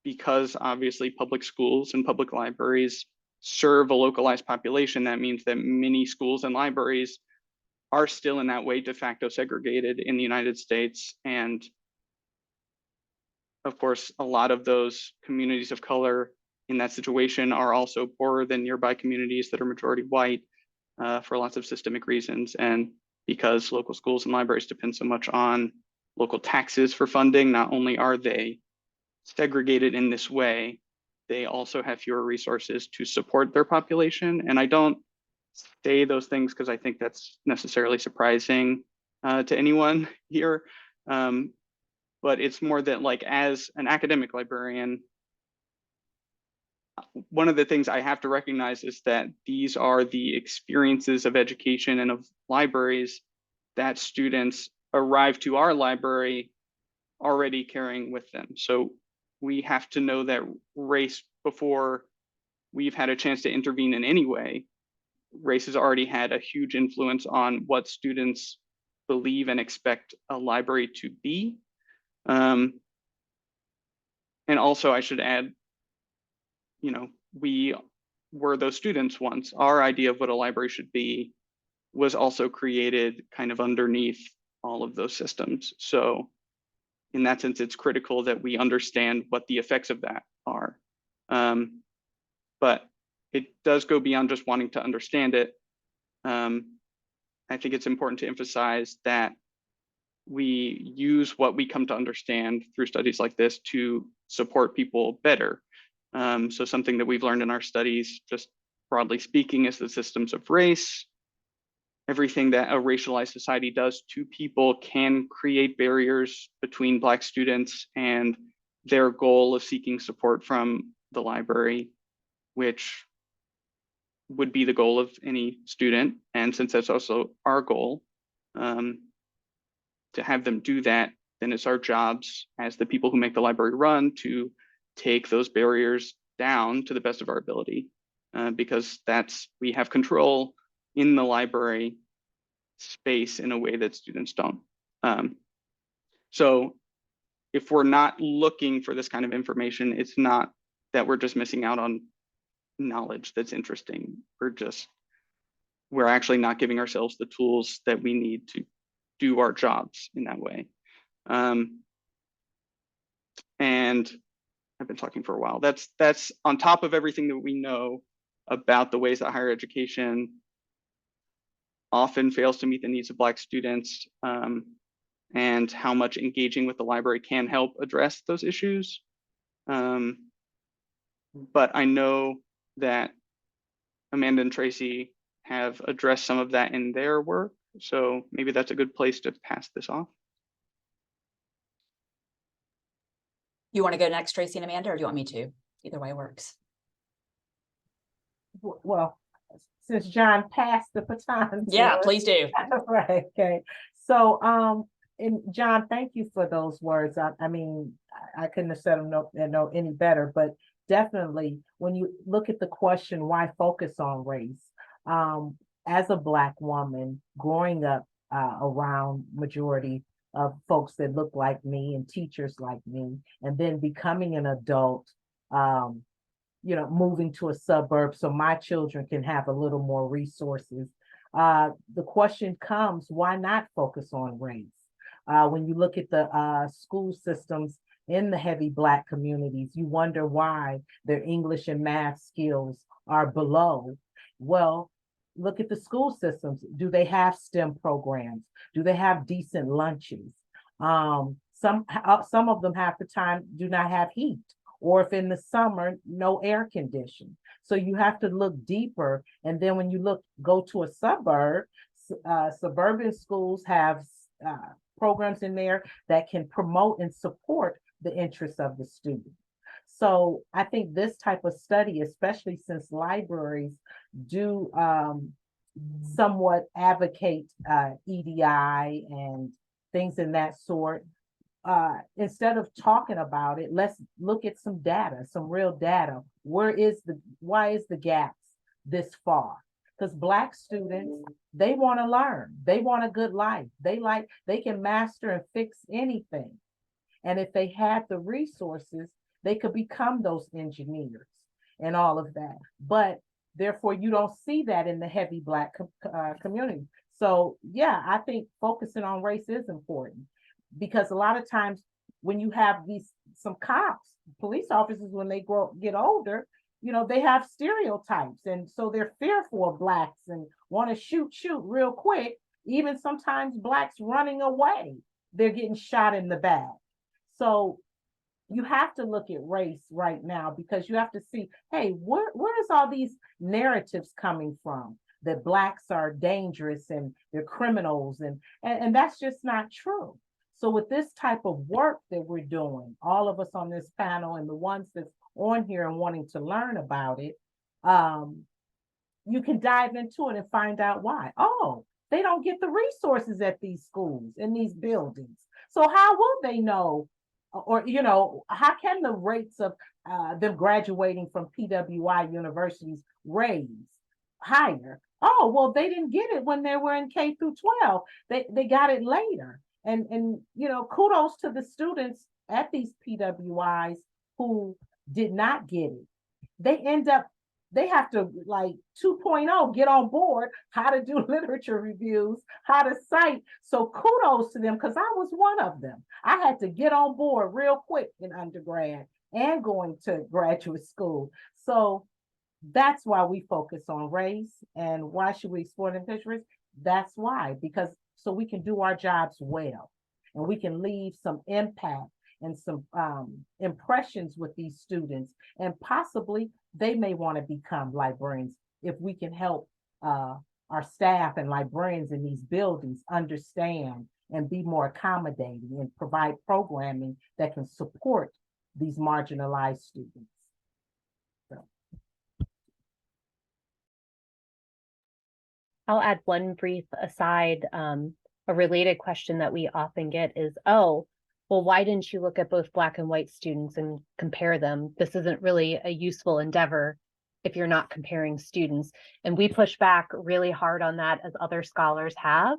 because obviously public schools and public libraries serve a localized population, that means that many schools and libraries are still in that way de facto segregated in the United States. And of course, a lot of those communities of color in that situation are also poorer than nearby communities that are majority white for lots of systemic reasons. And because local schools and libraries depend so much on local taxes for funding, not only are they segregated in this way, they also have fewer resources to support their population. And I don't say those things because I think that's necessarily surprising to anyone here. But it's more that, like, as an academic librarian, one of the things I have to recognize is that these are the experiences of education and of libraries that students arrive to our library already carrying with them. So we have to know that race, before we've had a chance to intervene in any way, race has already had a huge influence on what students believe and expect a library to be. And also I should add, you know, we were those students once. Our idea of what a library should be was also created kind of underneath all of those systems. So in that sense, it's critical that we understand what the effects of that are. But it does go beyond just wanting to understand it. I think it's important to emphasize that we use what we come to understand through studies like this to support people better. So something that we've learned in our studies, just broadly speaking, is the systems of race. Everything that a racialized society does to people can create barriers between Black students and their goal of seeking support from the library, which would be the goal of any student. And since that's also our goal, to have them do that, then it's our jobs as the people who make the library run to take those barriers down to the best of our ability, because we have control in the library space in a way that students don't. So if we're not looking for this kind of information, it's not that we're just missing out on knowledge that's interesting. We're actually not giving ourselves the tools that we need to do our jobs in that way. And I've been talking for a while. That's on top of everything that we know about the ways that higher education often fails to meet the needs of Black students, and how much engaging with the library can help address those issues. But I know that Amanda and Tracey have addressed some of that in their work, so maybe that's a good place to pass this off. You want to go next, Tracey and Amanda, or do you want me to? either way works. Well, since John passed the baton. to Yeah, us. please do. Right, okay. So, and John, thank you for those words. I mean, I couldn't have said them no any better, but definitely when you look at the question, why focus on race? As a Black woman growing up around majority of folks that look like me and teachers like me, and then becoming an adult, moving to a suburb so my children can have a little more resources. The question comes, why not focus on race? When you look at the school systems in the heavy Black communities, you wonder why their English and math skills are below. Well, look at the school systems. Do they have STEM programs? Do they have decent lunches? Some of them half the time do not have heat, or if in the summer, no air conditioning. So you have to look deeper. And then when you go to a suburb, suburban schools have programs in there that can promote and support the interests of the student. So I think this type of study, especially since libraries do somewhat advocate EDI and things in that sort, instead of talking about it, let's look at some data, some real data. Why is the gaps this far? Because Black students, they want to learn. They want a good life. They can master and fix anything. And if they had the resources, they could become those engineers and all of that. But therefore, you don't see that in the heavy Black community. So yeah, I think focusing on race is important, because a lot of times when you have some cops, police officers, when they get older, they have stereotypes. And so they're fearful of Blacks and want to shoot real quick. Even sometimes Blacks running away, they're getting shot in the back. So you have to look at race right now, because you have to see, hey, where is all these narratives coming from? That Blacks are dangerous and they're criminals, and that's just not true. So with this type of work that we're doing, all of us on this panel and the ones that's on here and wanting to learn about it, you can dive into it and find out why. Oh, they don't get the resources at these schools, in these buildings. So how will they know? Or, how can the rates of them graduating from PWI universities raise higher? Oh, well, they didn't get it when they were in K through 12. They got it later. And kudos to the students at these PWIs who did not get it. They have to, like 2.0, get on board how to do literature reviews, how to cite. So kudos to them, because I was one of them. I had to get on board real quick in undergrad and going to graduate school. So that's why we focus on race. And why should we explore and teach race? That's why, because so we can do our jobs well, and we can leave some impact and some impressions with these students, and possibly they may want to become librarians if we can help our staff and librarians in these buildings understand and be more accommodating and provide programming that can support these marginalized students. So. I'll add one brief aside. A related question that we often get is, oh, well, why didn't you look at both Black and white students and compare them? This isn't really a useful endeavor if you're not comparing students. And we push back really hard on that, as other scholars have,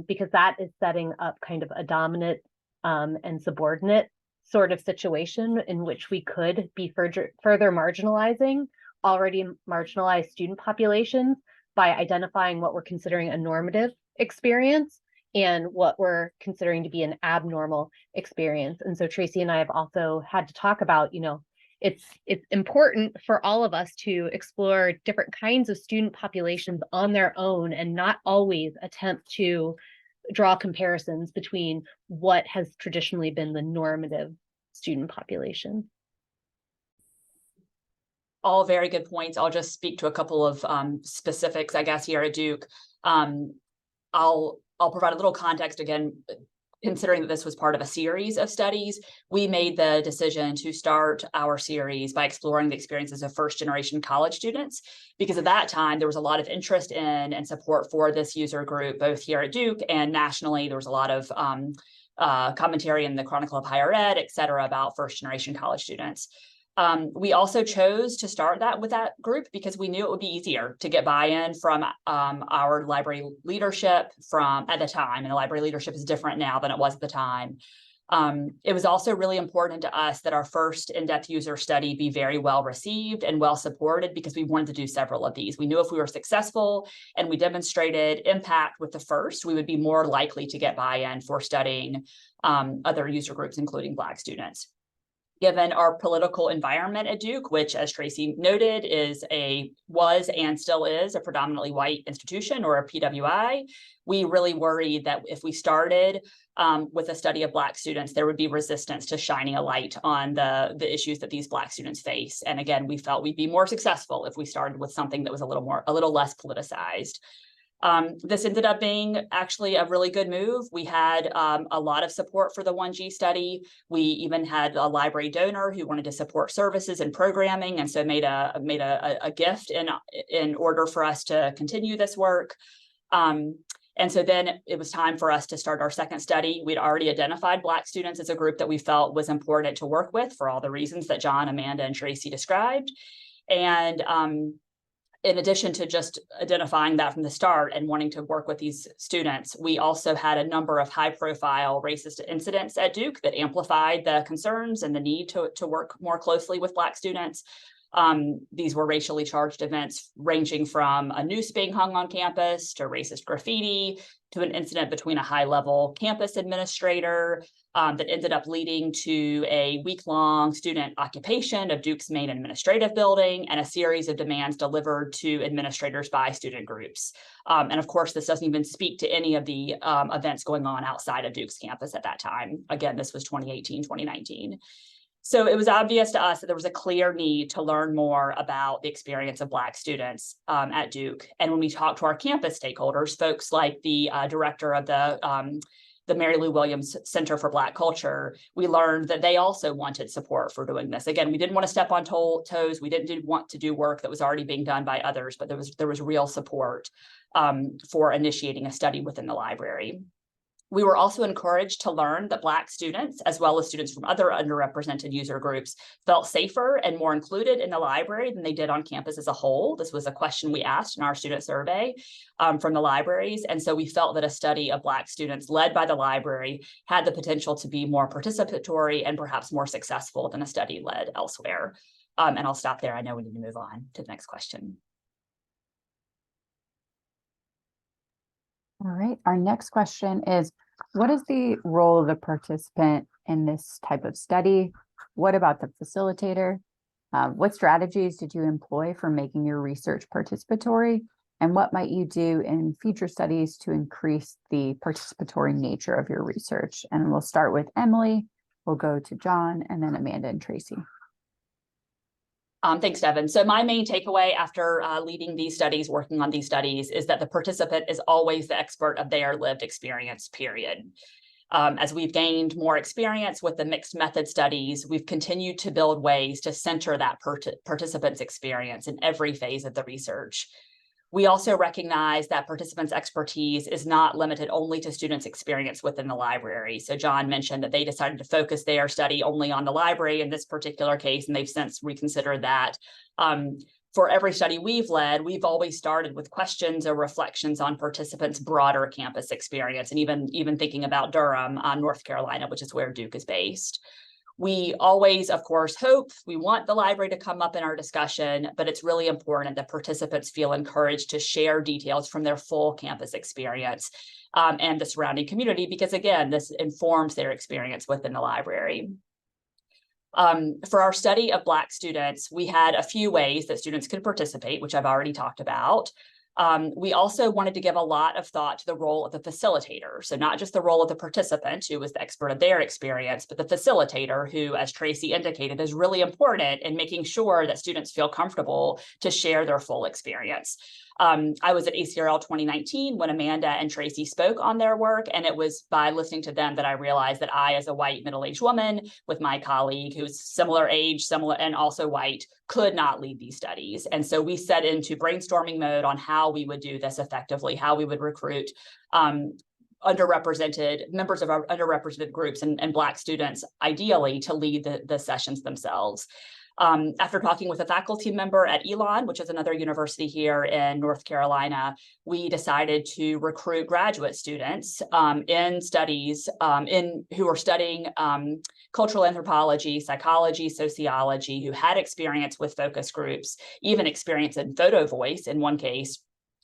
because that is setting up kind of a dominant and subordinate sort of situation in which we could be further marginalizing already marginalized student populations by identifying what we're considering a normative experience and what we're considering to be an abnormal experience. And so Tracey and I have also had to talk about, it's important for all of us to explore different kinds of student populations on their own and not always attempt to draw comparisons between what has traditionally been the normative student population. All very good points. I'll just speak to a couple of specifics, I guess, here at Duke. I'll provide a little context again. considering that this was part of a series of studies, we made the decision to start our series by exploring the experiences of first-generation college students, because at that time, there was a lot of interest in and support for this user group, both here at Duke and nationally. There was a lot of commentary in the Chronicle of Higher Ed, et cetera, about first-generation college students. We also chose to start that with that group because we knew it would be easier to get buy-in from our library leadership at the time, and the library leadership is different now than it was at the time. It was also really important to us that our first in-depth user study be very well received and well supported, because we wanted to do several of these. We knew if we were successful and we demonstrated impact with the first, we would be more likely to get buy-in for studying other user groups, including Black students. Given our political environment at Duke, which, as Tracey noted, was and still is a predominantly white institution, or a PWI, we really worried that if we started with a study of Black students, there would be resistance to shining a light on the issues that these Black students face. And again, we felt we'd be more successful if we started with something that was a little less politicized. This ended up being actually a really good move. We had a lot of support for the 1G study. We even had a library donor who wanted to support services and programming, and so made a gift in order for us to continue this work. And so then it was time for us to start our second study. We'd already identified Black students as a group that we felt was important to work with for all the reasons that John, Amanda, and Tracey described. And in addition to just identifying that from the start and wanting to work with these students, we also had a number of high-profile racist incidents at Duke that amplified the concerns and the need to work more closely with Black students. These were racially charged events ranging from a noose being hung on campus to racist graffiti to an incident between a high-level campus administrator that ended up leading to a week-long student occupation of Duke's main administrative building and a series of demands delivered to administrators by student groups. And of course, this doesn't even speak to any of the events going on outside of Duke's campus at that time. Again, this was 2018, 2019. So it was obvious to us that there was a clear need to learn more about the experience of Black students at Duke. And when we talked to our campus stakeholders, folks like the director of the Mary Lou Williams Center for Black Culture, we learned that they also wanted support for doing this. Again, we didn't want to step on toes. We didn't want to do work that was already being done by others, but there was real support for initiating a study within the library. We were also encouraged to learn that Black students, as well as students from other underrepresented user groups, felt safer and more included in the library than they did on campus as a whole. This was a question we asked in our student survey from the libraries. And so we felt that a study of Black students led by the library had the potential to be more participatory and perhaps more successful than a study led elsewhere. And I'll stop there. I know we need to move on to the next question. All right, our next question is, what is the role of the participant in this type of study? What about the facilitator? What strategies did you employ for making your research participatory? And what might you do in future studies to increase the participatory nature of your research? And we'll start with Emily, we'll go to John, and then Amanda and Tracey. Thanks, Devin. So my main takeaway after leading these studies, working on these studies, is that the participant is always the expert of their lived experience, period. As we've gained more experience with the mixed method studies, we've continued to build ways to center that participant's experience in every phase of the research. We also recognize that participants' expertise is not limited only to students' experience within the library. So John mentioned that they decided to focus their study only on the library in this particular case, and they've since reconsidered that. For every study we've led, we've always started with questions or reflections on participants' broader campus experience, and even thinking about Durham, North Carolina, which is where Duke is based. We always, of course, we want the library to come up in our discussion, but it's really important that participants feel encouraged to share details from their full campus experience and the surrounding community, because again, this informs their experience within the library. For our study of Black students, we had a few ways that students could participate, which I've already talked about. We also wanted to give a lot of thought to the role of the facilitator. So not just the role of the participant, who was the expert of their experience, but the facilitator, who, as Tracey indicated, is really important in making sure that students feel comfortable to share their full experience. I was at ACRL 2019 when Amanda and Tracey spoke on their work, and it was by listening to them that I realized that I, as a white middle-aged woman with my colleague who's similar age, similar, and also white, could not lead these studies. And so we set into brainstorming mode on how we would do this effectively, how we would recruit underrepresented members of our underrepresented groups and Black students, ideally, to lead the sessions themselves. After talking with a faculty member at Elon, which is another university here in North Carolina, we decided to recruit graduate students in studies who are studying cultural anthropology, psychology, sociology, who had experience with focus groups, even experience in photo voice in one case,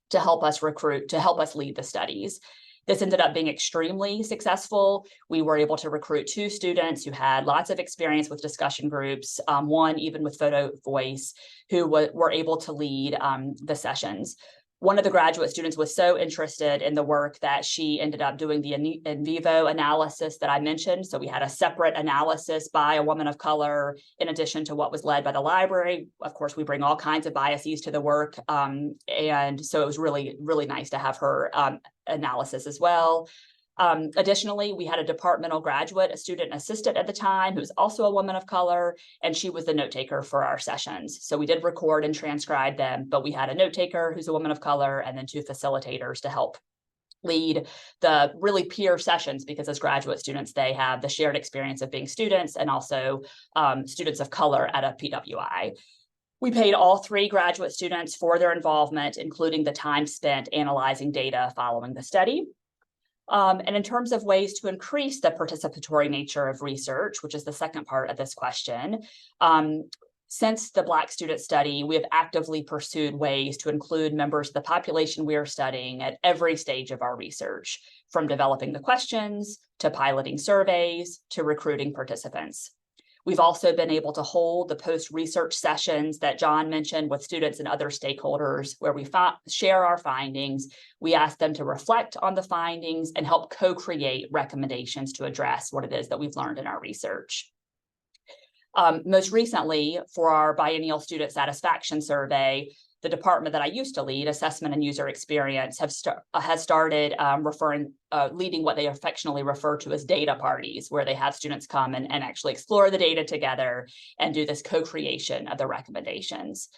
to help us recruit, to help us lead the studies. This ended up being extremely successful. We were able to recruit 2 students who had lots of experience with discussion groups, one even with photo voice, who were able to lead the sessions. One of the graduate students was so interested in the work that she ended up doing the in vivo analysis that I mentioned. So we had a separate analysis by a woman of color, in addition to what was led by the library. Of course, we bring all kinds of biases to the work. And so it was really, really nice to have her analysis as well. Additionally, we had a departmental graduate, a student assistant at the time, who was also a woman of color, and she was the note taker for our sessions. So we did record and transcribe them, but we had a note taker who's a woman of color, and then 2 facilitators to help lead the really peer sessions, because as graduate students, they have the shared experience of being students and also students of color at a PWI. We paid all 3 graduate students for their involvement, including the time spent analyzing data following the study. And in terms of ways to increase the participatory nature of research, which is the second part of this question, since the Black student study, we have actively pursued ways to include members of the population we are studying at every stage of our research, from developing the questions, to piloting surveys, to recruiting participants. We've also been able to hold the post-research sessions that John mentioned with students and other stakeholders, where we share our findings. We ask them to reflect on the findings and help co-create recommendations to address what it is that we've learned in our research. Most recently, for our biennial student satisfaction survey, the department that I used to lead, assessment and user experience, has started leading what they affectionately refer to as data parties, where they have students come and actually explore the data together and do this co-creation of the recommendations.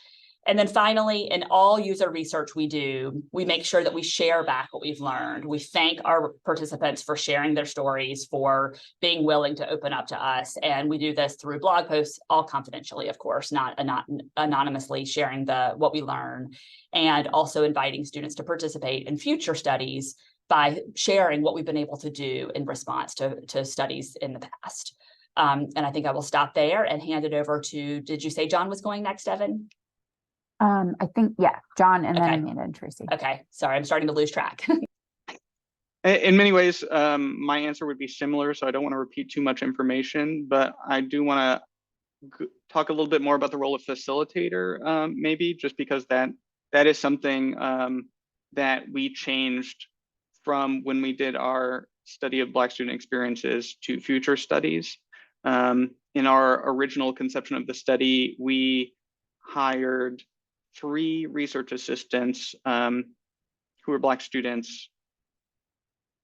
And then finally, in all user research we do, we make sure that we share back what we've learned. We thank our participants for sharing their stories, for being willing to open up to us. And we do this through blog posts, all confidentially, of course, not anonymously sharing what we learn, and also inviting students to participate in future studies by sharing what we've been able to do in response to studies in the past. And I think I will stop there and hand it over to, did you say John was going next, Evan? I think, yeah, John, and then Okay. Amanda and Tracey. Okay, sorry, I'm starting to lose track. In many ways, my answer would be similar, so I don't want to repeat too much information, but I do want to talk a little bit more about the role of facilitator, maybe, just because that is something that we changed from when we did our study of Black student experiences to future studies. In our original conception of the study, we hired 3 research assistants who were Black students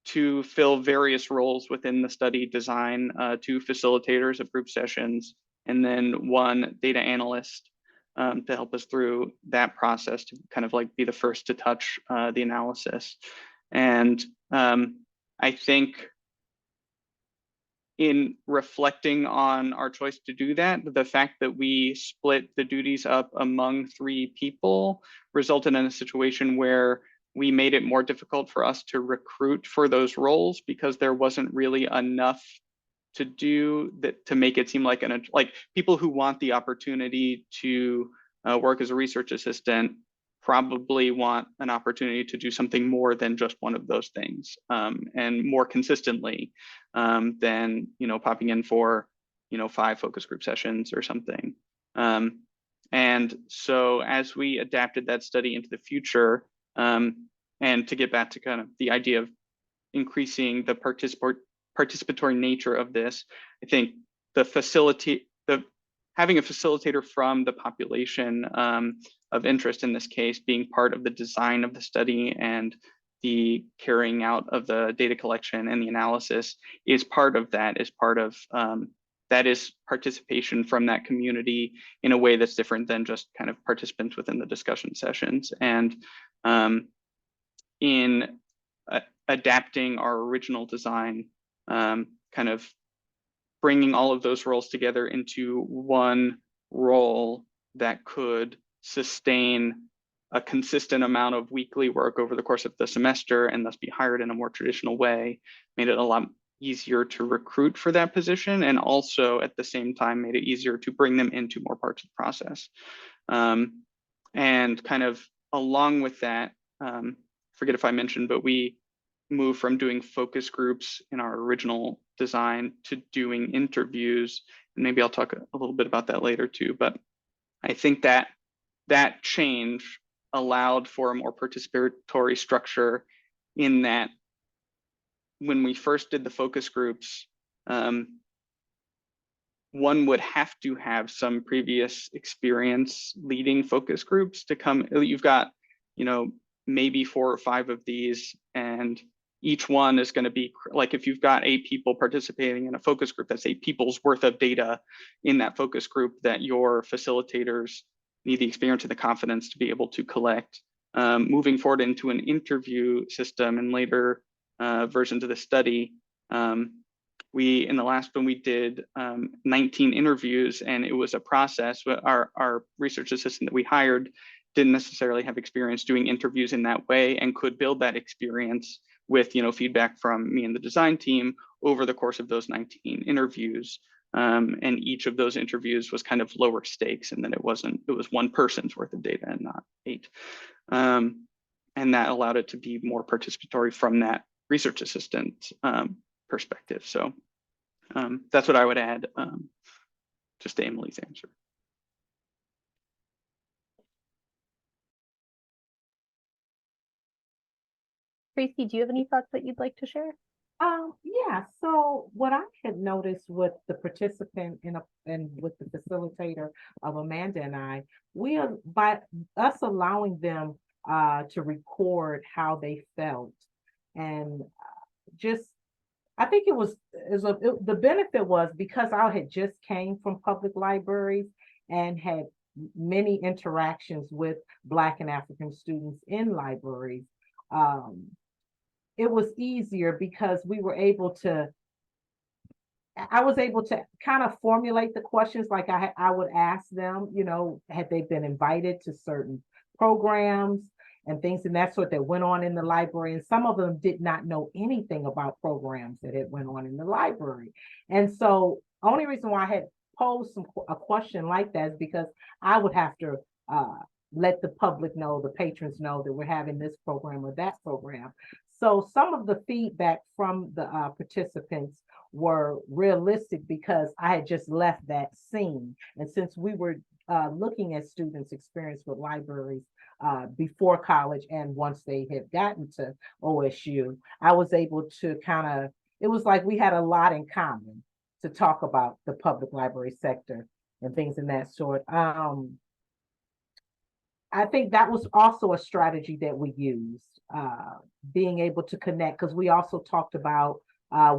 to fill various roles within the study design, 2 facilitators of group sessions, and then 1 data analyst to help us through that process, to kind of like be the first to touch the analysis. And I think in reflecting on our choice to do that, the fact that we split the duties up among 3 people resulted in a situation where we made it more difficult for us to recruit for those roles, because there wasn't really enough to do that to make it seem like people who want the opportunity to work as a research assistant probably want an opportunity to do something more than just one of those things, and more consistently than, popping in for, 5 focus group sessions or something. And so as we adapted that study into the future, And to get back to kind of the idea of increasing the participatory nature of this, I think having a facilitator from the population of interest in this case being part of the design of the study and the carrying out of the data collection and the analysis is part of that, that is participation from that community in a way that's different than just kind of participants within the discussion sessions. And in adapting our original design, kind of bringing all of those roles together into one role that could sustain a consistent amount of weekly work over the course of the semester and thus be hired in a more traditional way, made it a lot easier to recruit for that position, and also at the same time made it easier to bring them into more parts of the process. And kind of along with that, forget if I mentioned, but we moved from doing focus groups in our original design to doing interviews. And maybe I'll talk a little bit about that later too, but I think that that change allowed for a more participatory structure in that when we first did the focus groups, one would have to have some previous experience leading focus groups to come. You've got, maybe 4 or 5 of these, and each one is going to be like, if you've got 8 people participating in a focus group, that's 8 people's worth of data in that focus group that your facilitators need the experience and the confidence to be able to collect. Moving forward into an interview system and later versions of the study, in the last one we did 19 interviews, and it was a process. Our research assistant that we hired didn't necessarily have experience doing interviews in that way and could build that experience with feedback from me and the design team over the course of those 19 interviews. And each of those interviews was kind of lower stakes, and then it was one person's worth of data and not 8. And that allowed it to be more participatory from that research assistant perspective. So that's what I would add just to Emily's answer. Tracey, do you have any thoughts that you'd like to share? Yeah, so what I had noticed with the participant and with the facilitator of Amanda and I, we are, by us allowing them to record how they felt, and I think the benefit was because I had just came from public libraries and had many interactions with Black and African students in libraries. It was easier because I was able to kind of formulate the questions. Like I would ask them, had they been invited to certain programs and things and that sort that went on in the library. And some of them did not know anything about programs that had went on in the library. And so only reason why I had posed a question like that is because I would have to let the public know, the patrons know that we're having this program or that program. So some of the feedback from the participants were realistic because I had just left that scene. And since we were looking at students' experience with libraries before college and once they had gotten to OSU, I was able to it was like we had a lot in common to talk about the public library sector and things in that sort. I think that was also a strategy that we used, being able to connect, because we also talked about while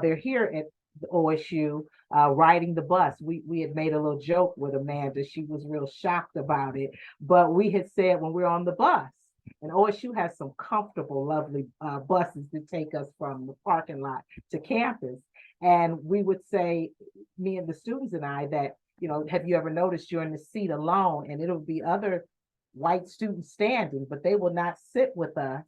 they're here at the OSU, riding the bus. We had made a little joke with Amanda. She was real shocked about it, but we had said when we're on the bus, and OSU has some comfortable, lovely buses to take us from the parking lot to campus. And we would say, me and the students and I, that, have you ever noticed you're in the seat alone and it'll be other white students standing, but they will not sit with us.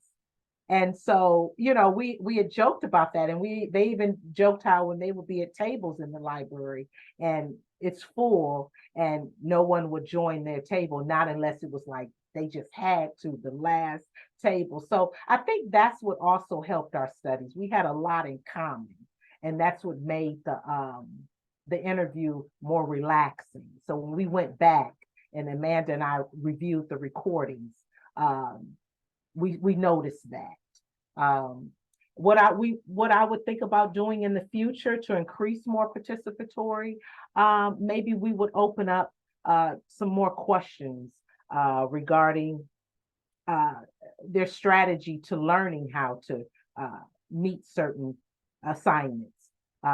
And so, we had joked about that, and they even joked how when they would be at tables in the library and it's full and no one would join their table, not unless it was like they just had to, the last table. So I think that's what also helped our studies. We had a lot in common, and that's what made the interview more relaxing. So when we went back and Amanda and I reviewed the recordings, we noticed that. What I would think about doing in the future to increase more participatory, maybe we would open up some more questions regarding their strategy to learning how to meet certain assignments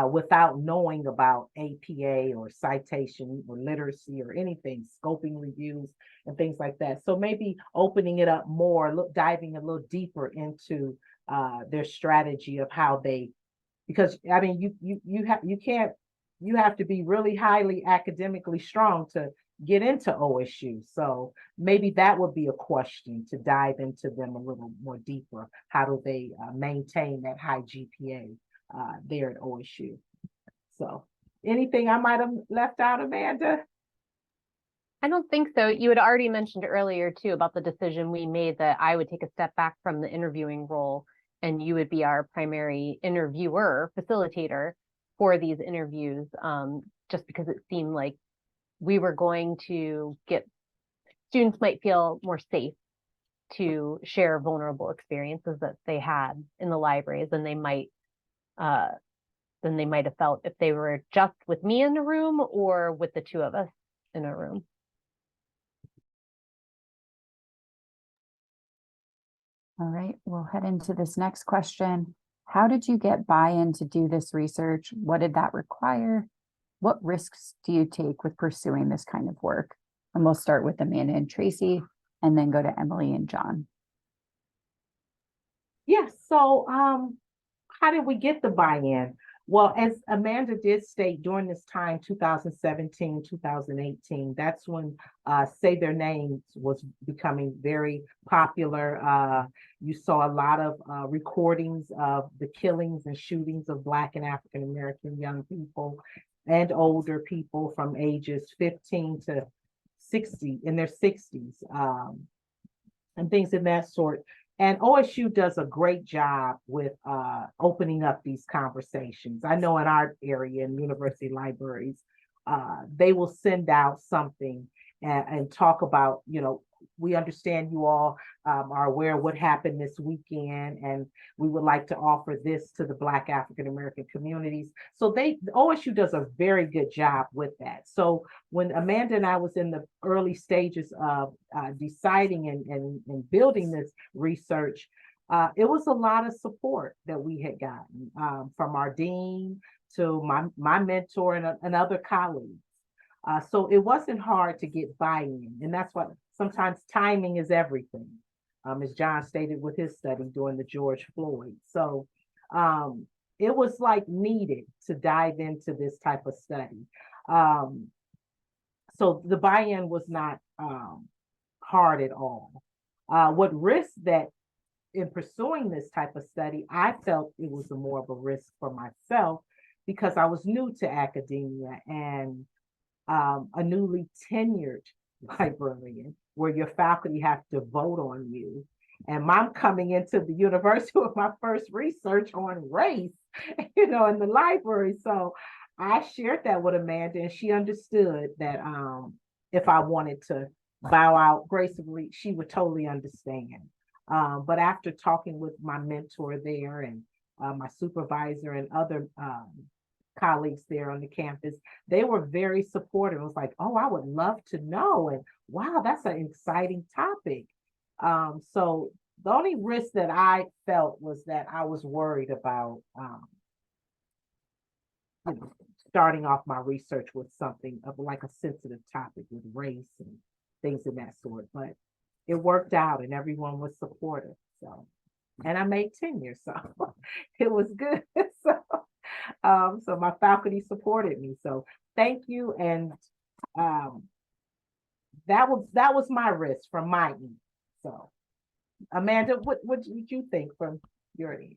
without knowing about APA or citation or literacy or anything, scoping reviews and things like that. So maybe opening it up more, diving a little deeper into their strategy of how they, because I mean, you have to be really highly academically strong to get into OSU. So maybe that would be a question to dive into them a little more deeper. How do they maintain that high GPA there at OSU? So anything I might have left out, Amanda? I don't think so. You had already mentioned earlier too about the decision we made that I would take a step back from the interviewing role and you would be our primary interviewer, facilitator for these interviews, just because it seemed like we were going to get, students might feel more safe to share vulnerable experiences that they had in the libraries than they might have felt if they were just with me in the room or with the two of us in a room. All right, we'll head into this next question. How did you get buy-in to do this research? What did that require? What risks do you take with pursuing this kind of work? And we'll start with Amanda and Tracey, and then go to Emily and John. Yes. So how did we get the buy-in? Well, as Amanda did state, during this time, 2017, 2018, that's when Say Their Names was becoming very popular. You saw a lot of recordings of the killings and shootings of Black and African-American young people and older people from ages 15 to 60, in their 60s, and things of that sort. And OSU does a great job with opening up these conversations. I know in our area, in university libraries, they will send out something and talk about, you know, we understand you all are aware of what happened this weekend, and we would like to offer this to the Black African-American communities. So OSU does a very good job with that. So when Amanda and I was in the early stages of deciding and building this research, it was a lot of support that we had gotten from our dean to my mentor and other colleagues. So it wasn't hard to get buy-in, and that's what sometimes timing is everything, as John stated with his study during the George Floyd. So it was like needed to dive into this type of study. So the buy-in was not hard at all. What risk that in pursuing this type of study, I felt it was more of a risk for myself because I was new to academia and a newly tenured librarian where your faculty have to vote on you. And I'm coming into the university with my first research on race, you know, in the library. So I shared that with Amanda, and she understood that if I wanted to bow out gracefully, she would totally understand. But after talking with my mentor there and my supervisor and other colleagues there on the campus, they were very supportive. It was like, oh, I would love to know. And wow, that's an exciting topic. So the only risk that I felt was that I was worried about starting off my research with something of like a sensitive topic with race and things of that sort. But it worked out and everyone was supportive. So, and I made tenure, so it was good. So my faculty supported me. So thank you. And that was my risk from my end. So Amanda, what did you think from your end?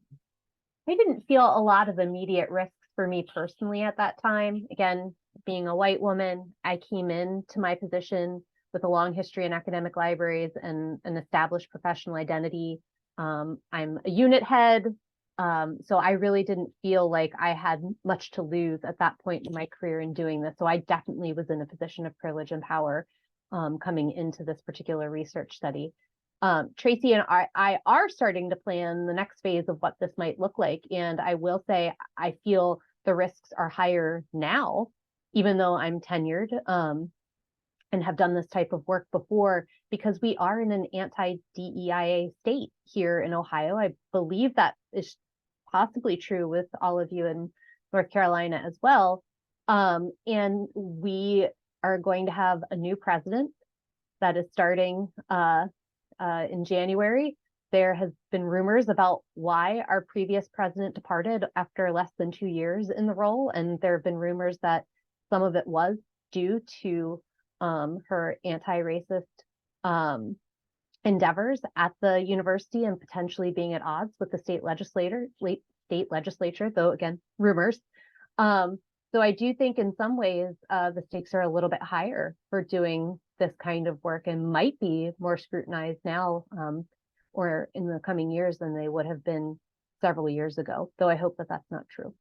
I didn't feel a lot of immediate risks for me personally at that time. Again, being a white woman, I came into my position with a long history in academic libraries and an established professional identity. I'm a unit head, so I really didn't feel like I had much to lose at that point in my career in doing this. So I definitely was in a position of privilege and power coming into this particular research study. Tracey and I are starting to plan the next phase of what this might look like. And I will say, I feel the risks are higher now, even though I'm tenured and have done this type of work before, because we are in an anti-DEIA state here in Ohio. I believe that is possibly true with all of you in North Carolina as well. And we are going to have a new president that is starting in January. There has been rumors about why our previous president departed after less than 2 years in the role. And there have been rumors that some of it was due to her anti-racist endeavors at the university and potentially being at odds with the state legislature, though again, rumors. So I do think in some ways the stakes are a little bit higher for doing this kind of work and might be more scrutinized now or in the coming years than they would have been several years ago, though I hope that that's not true.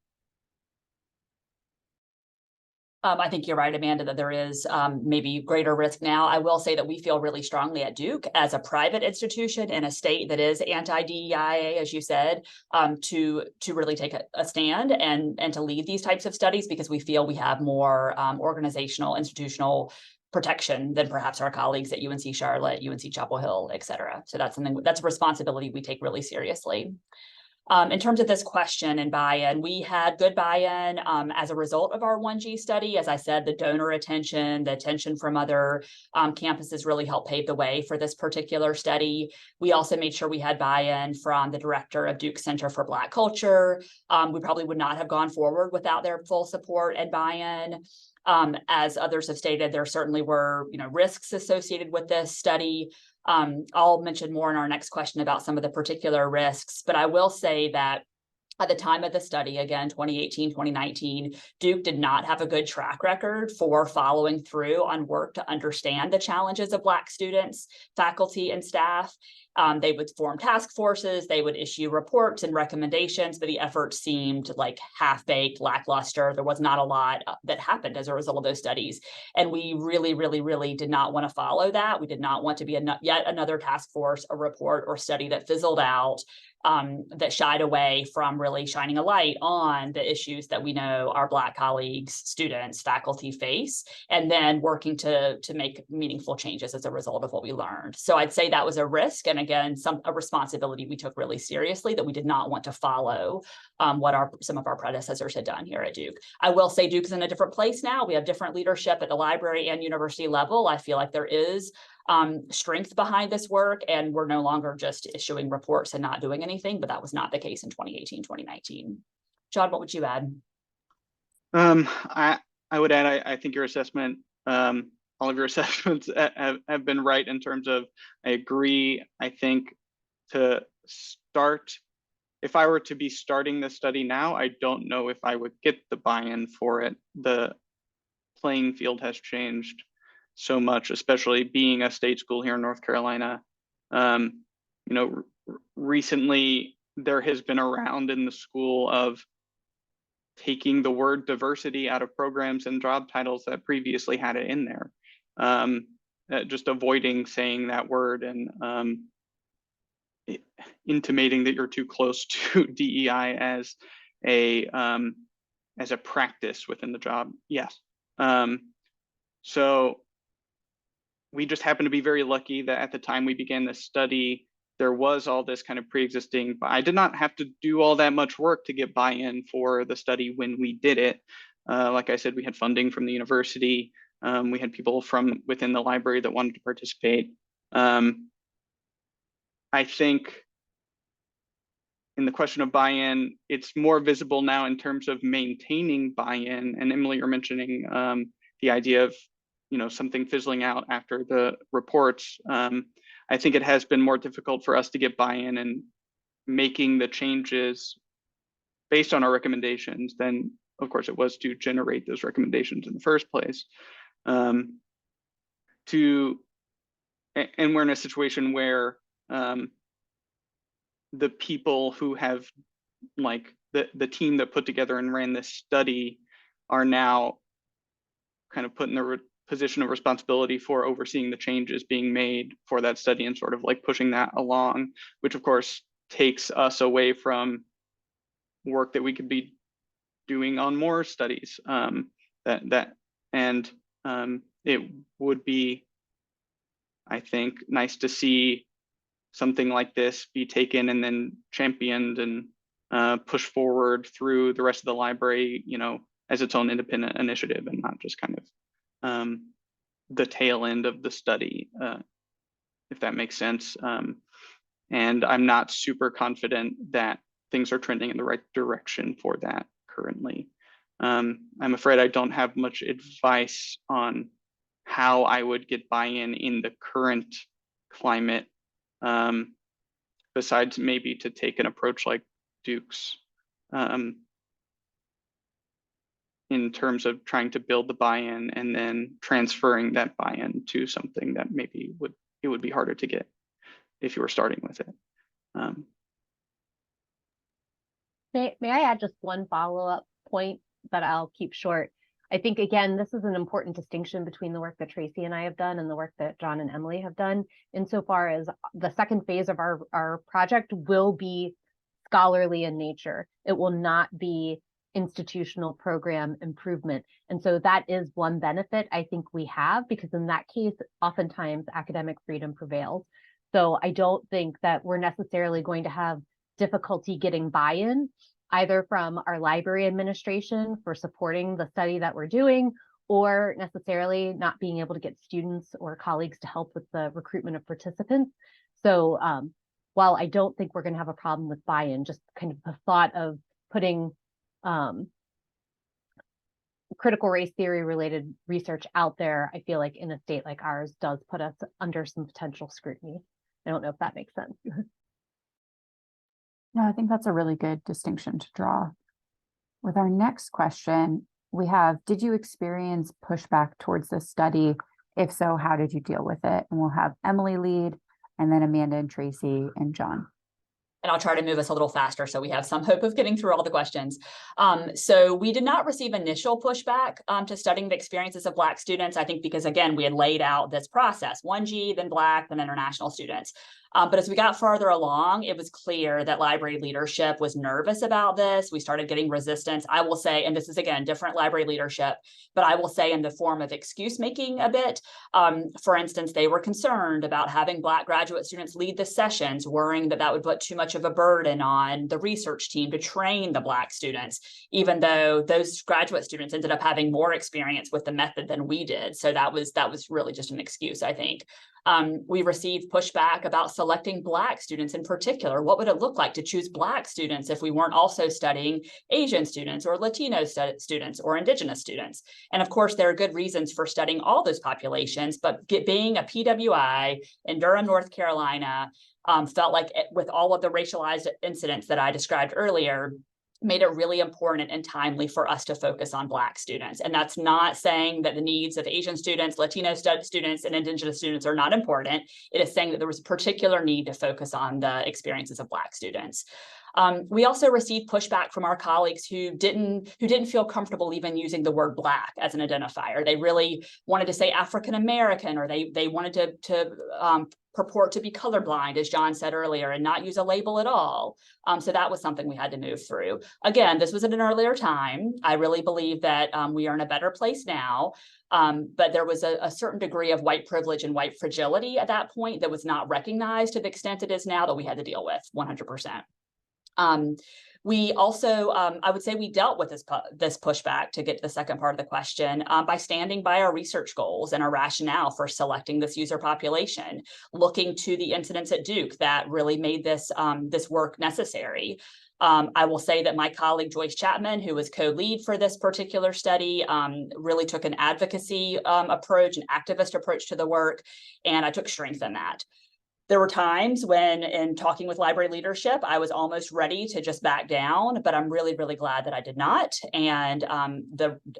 I think you're right, Amanda, that there is maybe greater risk now. I will say that we feel really strongly at Duke as a private institution in a state that is anti-DEIA, as you said, to really take a stand and to lead these types of studies, because we feel we have more organizational, institutional protection than perhaps our colleagues at UNC-Charlotte, UNC-Chapel Hill, et cetera. So that's a responsibility we take really seriously. In terms of this question and buy-in, we had good buy-in as a result of our 1G study. As I said, the donor attention, the attention from other campuses really helped pave the way for this particular study. We also made sure we had buy-in from the director of Duke Center for Black Culture. We probably would not have gone forward without their full support and buy-in. As others have stated, there certainly were, risks associated with this study. I'll mention more in our next question about some of the particular risks, but I will say that at the time of the study, again, 2018, 2019, Duke did not have a good track record for following through on work to understand the challenges of Black students, faculty, and staff. They would form task forces, they would issue reports and recommendations, but the effort seemed like half-baked, lackluster. There was not a lot that happened as a result of those studies. And we really, really, really did not want to follow that. We did not want to be yet another task force, a report, or study that fizzled out, that shied away from really shining a light on the issues that we know our Black colleagues, students, faculty face, and then working to make meaningful changes as a result of what we learned. So I'd say that was a risk, and again, a responsibility we took really seriously, that we did not want to follow what some of our predecessors had done here at Duke. I will say Duke's in a different place now. We have different leadership at the library and university level. I feel like there is strength behind this work, and we're no longer just issuing reports and not doing anything, but that was not the case in 2018, 2019. John, what would you add? I would add, I think your assessment, all of your assessments have been right in terms of, I agree. I think to start, if I were to be starting this study now, I don't know if I would get the buy-in for it. The playing field has changed so much, especially being a state school here in North Carolina. Recently there has been a round in the school of taking the word diversity out of programs and job titles that previously had it in there, just avoiding saying that word and intimating that you're too close to DEI as a practice within the job. Yes. So we just happened to be very lucky that at the time we began this study, there was all this kind of pre-existing, but I did not have to do all that much work to get buy-in for the study when we did it. Like I said, we had funding from the university. We had people from within the library that wanted to participate. I think in the question of buy-in, it's more visible now in terms of maintaining buy-in. And Emily, you're mentioning the idea of something fizzling out after the reports. I think it has been more difficult for us to get buy-in and making the changes based on our recommendations than, of course, it was to generate those recommendations in the first place. And we're in a situation where the people who have, like the team that put together and ran this study, are now kind of put in the position of responsibility for overseeing the changes being made for that study and sort of like pushing that along, which of course takes us away from work that we could be doing on more studies. It would be, I think, nice to see something like this be taken and then championed and pushed forward through the rest of the library, you know, as its own independent initiative and not just kind of the tail end of the study, if that makes sense. And I'm not super confident that things are trending in the right direction for that currently. I'm afraid I don't have much advice on how I would get buy-in in the current climate, besides maybe to take an approach like Duke's, in terms of trying to build the buy-in and then transferring that buy-in to something that maybe it would be harder to get if you were starting with it. May I add just one follow-up point that I'll keep short? I think, again, this is an important distinction between the work that Tracey and I have done and the work that John and Emily have done, insofar as the second phase of our project will be scholarly in nature. It will not be institutional program improvement. And so that is one benefit I think we have, because in that case, oftentimes academic freedom prevails. So I don't think that we're necessarily going to have difficulty getting buy-in either from our library administration for supporting the study that we're doing, or necessarily not being able to get students or colleagues to help with the recruitment of participants. So while I don't think we're going to have a problem with buy-in, just kind of the thought of putting critical race theory related research out there, I feel like in a state like ours does put us under some potential scrutiny. I don't know if that makes sense. No, I think that's a really good distinction to draw. With our next question, we have, did you experience pushback towards this study? If so, how did you deal with it? And we'll have Emily lead, and then Amanda and Tracey and John. And I'll try to move us a little faster so we have some hope of getting through all the questions. So we did not receive initial pushback to studying the experiences of Black students, I think because, again, we had laid out this process, 1G, then Black, then international students. But as we got farther along, it was clear that library leadership was nervous about this. We started getting resistance, I will say, and this is, again, different library leadership, but I will say in the form of excuse making a bit. For instance, they were concerned about having Black graduate students lead the sessions, worrying that that would put too much of a burden on the research team to train the Black students, even though those graduate students ended up having more experience with the method than we did. So that was really just an excuse, I think. We received pushback about selecting Black students in particular. What would it look like to choose Black students if we weren't also studying Asian students or Latino students or Indigenous students? And of course, there are good reasons for studying all those populations, but being a PWI in Durham, North Carolina, felt like with all of the racialized incidents that I described earlier, made it really important and timely for us to focus on Black students. And that's not saying that the needs of Asian students, Latino students, and Indigenous students are not important. It is saying that there was a particular need to focus on the experiences of Black students. We also received pushback from our colleagues who didn't feel comfortable even using the word Black as an identifier. They really wanted to say African American, or they wanted to purport to be colorblind, as John said earlier, and not use a label at all. So that was something we had to move through. Again, this was at an earlier time. I really believe that we are in a better place now. But there was a certain degree of white privilege and white fragility at that point that was not recognized to the extent it is now, that we had to deal with 100%. We also, I would say we dealt with this pushback, to get to the second part of the question, by standing by our research goals and our rationale for selecting this user population, looking to the incidents at Duke that really made this work necessary. I will say that my colleague Joyce Chapman, who was co-lead for this particular study, really took an advocacy approach, an activist approach to the work, and I took strength in that. There were times when, in talking with library leadership, I was almost ready to just back down, but I'm really, really glad that I did not. And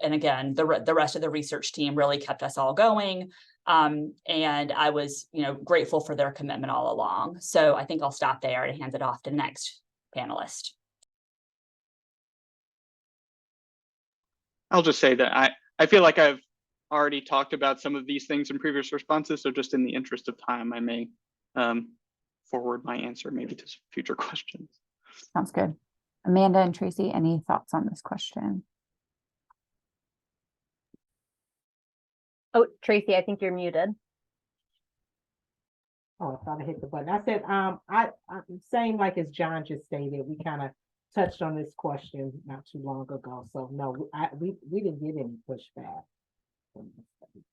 again, the rest of the research team really kept us all going. And I was, grateful for their commitment all along. So I think I'll stop there and hand it off to the next panelist. I'll just say that I feel like I've already talked about some of these things in previous responses, so just in the interest of time, I may forward my answer maybe to some future questions. Sounds good. Amanda and Tracey, any thoughts on this question? Oh, Tracey, I think you're muted. Oh, I thought I hit the button. I said, I'm saying like as John just stated, we kind of touched on this question not too long ago. So no, we didn't get any pushback from the study.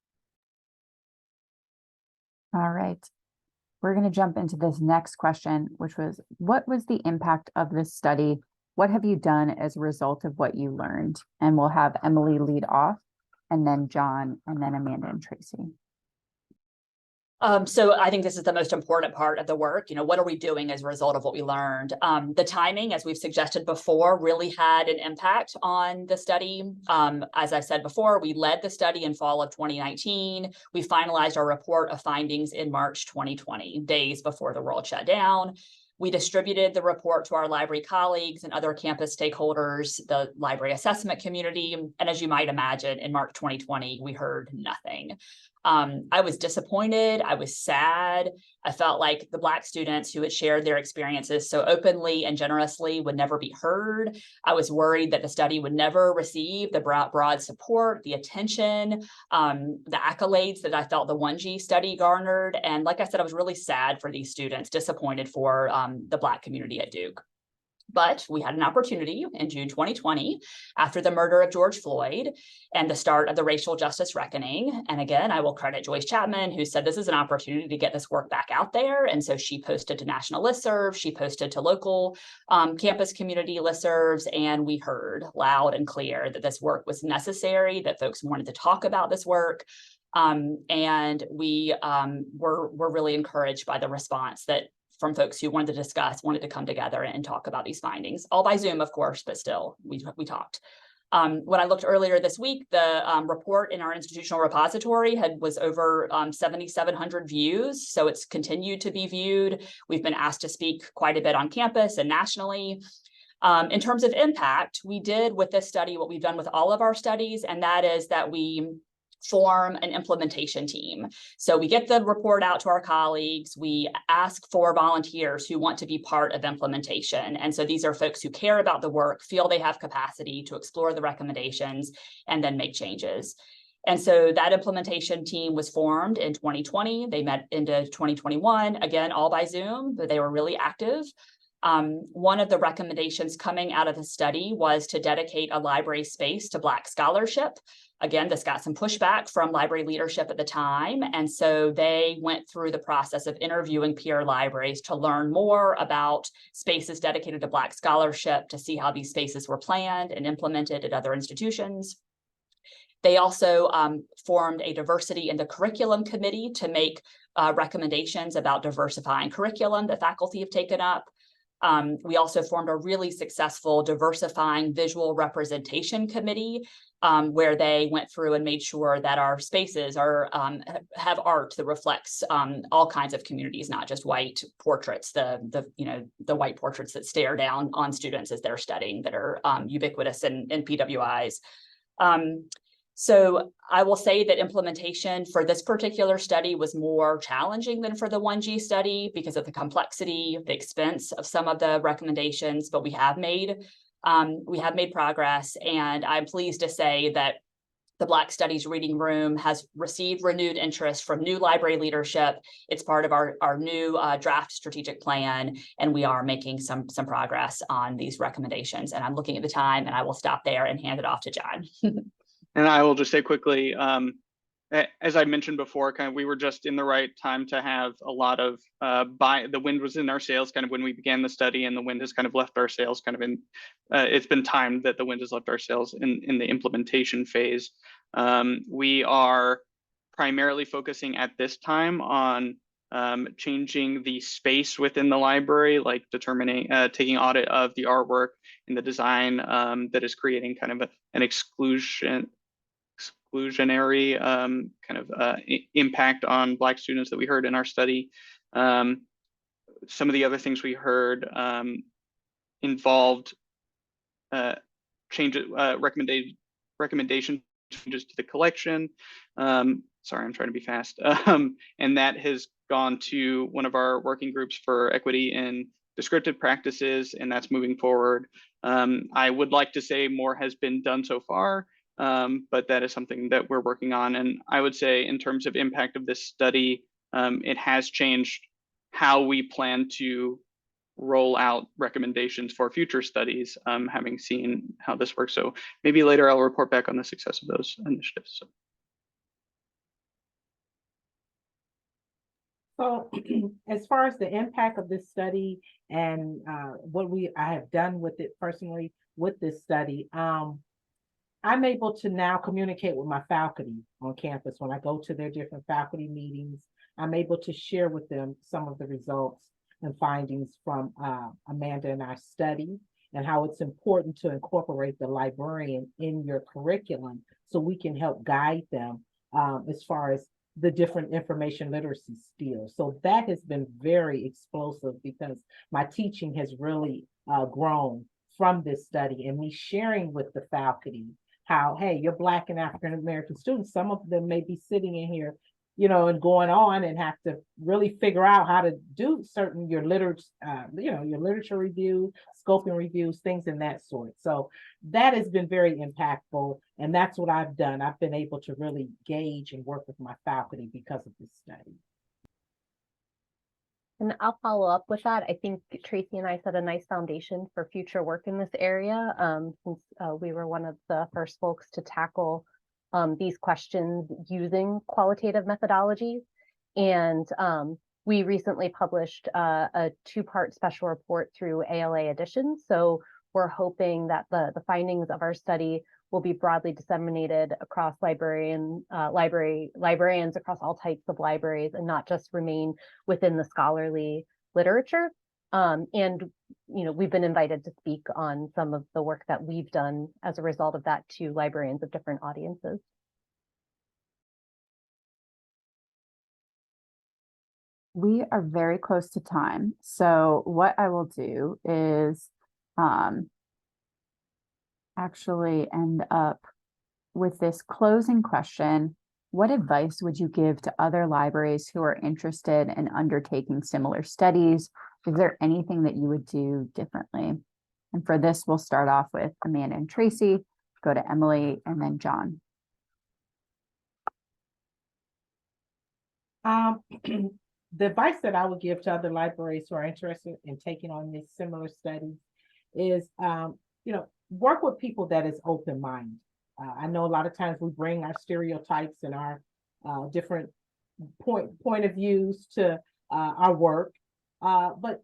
All right. We're going to jump into this next question, which was, what was the impact of this study? What have you done as a result of what you learned? And we'll have Emily lead off, and then John, and then Amanda and Tracey. So I think this is the most important part of the work. What are we doing as a result of what we learned? The timing, as we've suggested before, really had an impact on the study. As I said before, we led the study in fall of 2019. We finalized our report of findings in March 2020, days before the world shut down. We distributed the report to our library colleagues and other campus stakeholders, the library assessment community. And as you might imagine, in March 2020, we heard nothing. I was disappointed. I was sad. I felt like the Black students who had shared their experiences so openly and generously would never be heard. I was worried that the study would never receive the broad support, the attention, the accolades that I felt the 1G study garnered. And like I said, I was really sad for these students, disappointed for the Black community at Duke. But we had an opportunity in June 2020, after the murder of George Floyd and the start of the racial justice reckoning. And again, I will credit Joyce Chapman, who said this is an opportunity to get this work back out there. And so she posted to national listservs, she posted to local campus community listservs, and we heard loud and clear that this work was necessary, that folks wanted to talk about this work. And we were really encouraged by the response from folks who wanted to discuss, wanted to come together and talk about these findings, all by Zoom, of course, but still, we talked. When I looked earlier this week, the report in our institutional repository was over 7,700 views, so it's continued to be viewed. We've been asked to speak quite a bit on campus and nationally. In terms of impact, we did with this study what we've done with all of our studies, and that is that we form an implementation team. So we get the report out to our colleagues. We ask for volunteers who want to be part of implementation. And so these are folks who care about the work, feel they have capacity to explore the recommendations, and then make changes. And so that implementation team was formed in 2020. They met into 2021, again, all by Zoom, but they were really active. One of the recommendations coming out of the study was to dedicate a library space to Black scholarship. Again, this got some pushback from library leadership at the time. And so they went through the process of interviewing peer libraries to learn more about spaces dedicated to Black scholarship, to see how these spaces were planned and implemented at other institutions. They also formed a diversity in the curriculum committee to make recommendations about diversifying curriculum that faculty have taken up. We also formed a really successful diversifying visual representation committee, where they went through and made sure that our spaces have art that reflects all kinds of communities, not just white portraits, the white portraits that stare down on students as they're studying, that are ubiquitous in PWIs. So I will say that implementation for this particular study was more challenging than for the 1G study because of the complexity, the expense of some of the recommendations, but we have made progress. And I'm pleased to say that the Black Studies Reading Room has received renewed interest from new library leadership. It's part of our new draft strategic plan, and we are making some progress on these recommendations. And I'm looking at the time, and I will stop there and hand it off to John. And I will just say quickly, as I mentioned before, we were just in the right time to have a lot of the wind was in our sails when we began the study, and the wind has left our sails it's been timed that the wind has left our sails in the implementation phase. We are primarily focusing at this time on changing the space within the library, like determining, taking audit of the artwork and the design that is creating an exclusionary impact on Black students that we heard in our study. Some of the other things we heard involved recommendations changes to the collection. Sorry, I'm trying to be fast. And that has gone to one of our working groups for equity in descriptive practices, and that's moving forward. I would like to say more has been done so far, but that is something that we're working on. And I would say in terms of impact of this study, it has changed how we plan to roll out recommendations for future studies, having seen how this works. So maybe later I'll report back on the success of those initiatives. So as far as the impact of this study and what I have done with it personally with this study, I'm able to now communicate with my faculty on campus. When I go to their different faculty meetings, I'm able to share with them some of the results and findings from Amanda and our study, and how it's important to incorporate the librarian in your curriculum so we can help guide them as far as the different information literacy skills. So that has been very explosive because my teaching has really grown from this study, and me sharing with the faculty how, hey, you're Black and African American students. Some of them may be sitting in here, you know, and going on and have to really figure out how to do certain your literature, your literature review, scoping reviews, things in that sort. So that has been very impactful, and that's what I've done. I've been able to really gauge and work with my faculty because of this study. And I'll follow up with that. I think Tracey and I set a nice foundation for future work in this area, since we were one of the first folks to tackle these questions using qualitative methodologies. And we recently published a two-part special report through ALA Edition. So we're hoping that the findings of our study will be broadly disseminated across librarians across all types of libraries, and not just remain within the scholarly literature. And we've been invited to speak on some of the work that we've done as a result of that to librarians of different audiences. We are very close to time. So what I will do is actually end up with this closing question. What advice would you give to other libraries who are interested in undertaking similar studies? Is there anything that you would do differently? And for this, we'll start off with Amanda and Tracey, go to Emily, and then John. The advice that I would give to other libraries who are interested in taking on this similar study is, work with people that is open-minded. I know a lot of times we bring our stereotypes and our different point of views to our work, but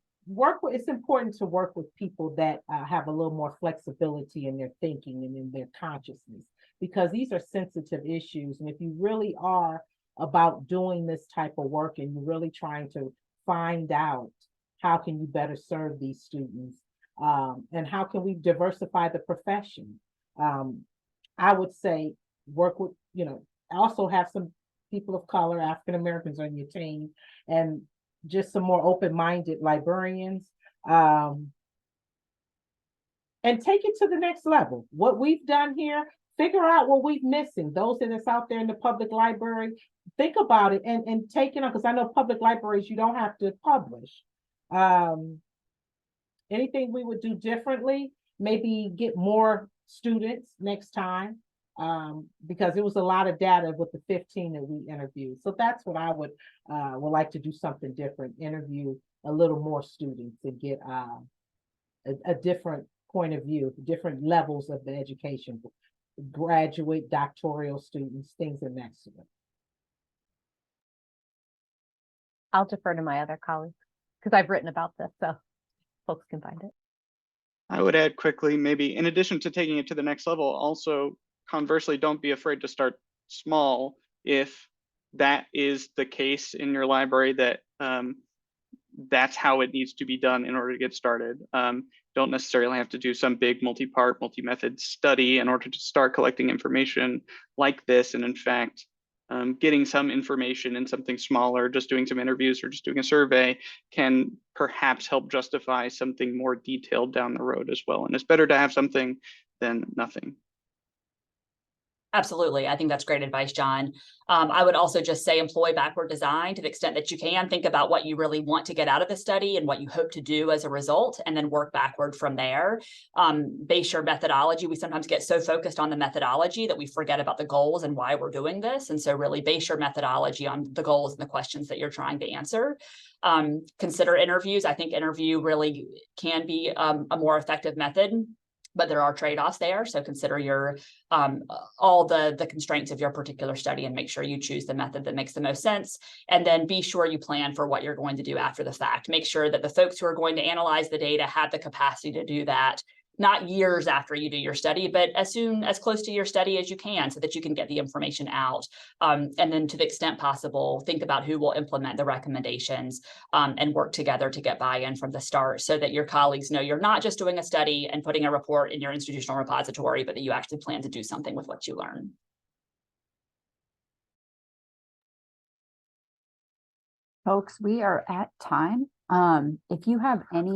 it's important to work with people that have a little more flexibility in their thinking and in their consciousness, because these are sensitive issues. And if you really are about doing this type of work and you're really trying to find out how can you better serve these students, and how can we diversify the profession, I would say work with, also have some people of color, African Americans on your team, and just some more open-minded librarians, and take it to the next level. What we've done here, figure out what we've missing. Those that is out there in the public library, think about it and take it on, because I know public libraries, you don't have to publish. Anything we would do differently, maybe get more students next time, because it was a lot of data with the 15 that we interviewed. So that's what I would like to do, something different, interview a little more students and get a different point of view, different levels of the education, graduate, doctoral students, things in that sort. I'll defer to my other colleagues because I've written about this, so folks can find it. I would add quickly, maybe in addition to taking it to the next level, also conversely, don't be afraid to start small if that is the case in your library, that that's how it needs to be done in order to get started. Don't necessarily have to do some big multi-part, multi-method study in order to start collecting information like this. And in fact, getting some information in something smaller, just doing some interviews or just doing a survey, can perhaps help justify something more detailed down the road as well. And it's better to have something than nothing. Absolutely. I think that's great advice, John. I would also just say employ backward design to the extent that you can. Think about what you really want to get out of the study and what you hope to do as a result, and then work backward from there. Base your methodology. We sometimes get so focused on the methodology that we forget about the goals and why we're doing this. And so really base your methodology on the goals and the questions that you're trying to answer. Consider interviews. I think interview really can be a more effective method, but there are trade-offs there. So consider your all the constraints of your particular study and make sure you choose the method that makes the most sense. And then be sure you plan for what you're going to do after the fact. Make sure that the folks who are going to analyze the data have the capacity to do that, not years after you do your study, but as close to your study as you can so that you can get the information out. And then to the extent possible, think about who will implement the recommendations and work together to get buy-in from the start so that your colleagues know you're not just doing a study and putting a report in your institutional repository, but that you actually plan to do something with what you learn. Folks, we are at time. If you have any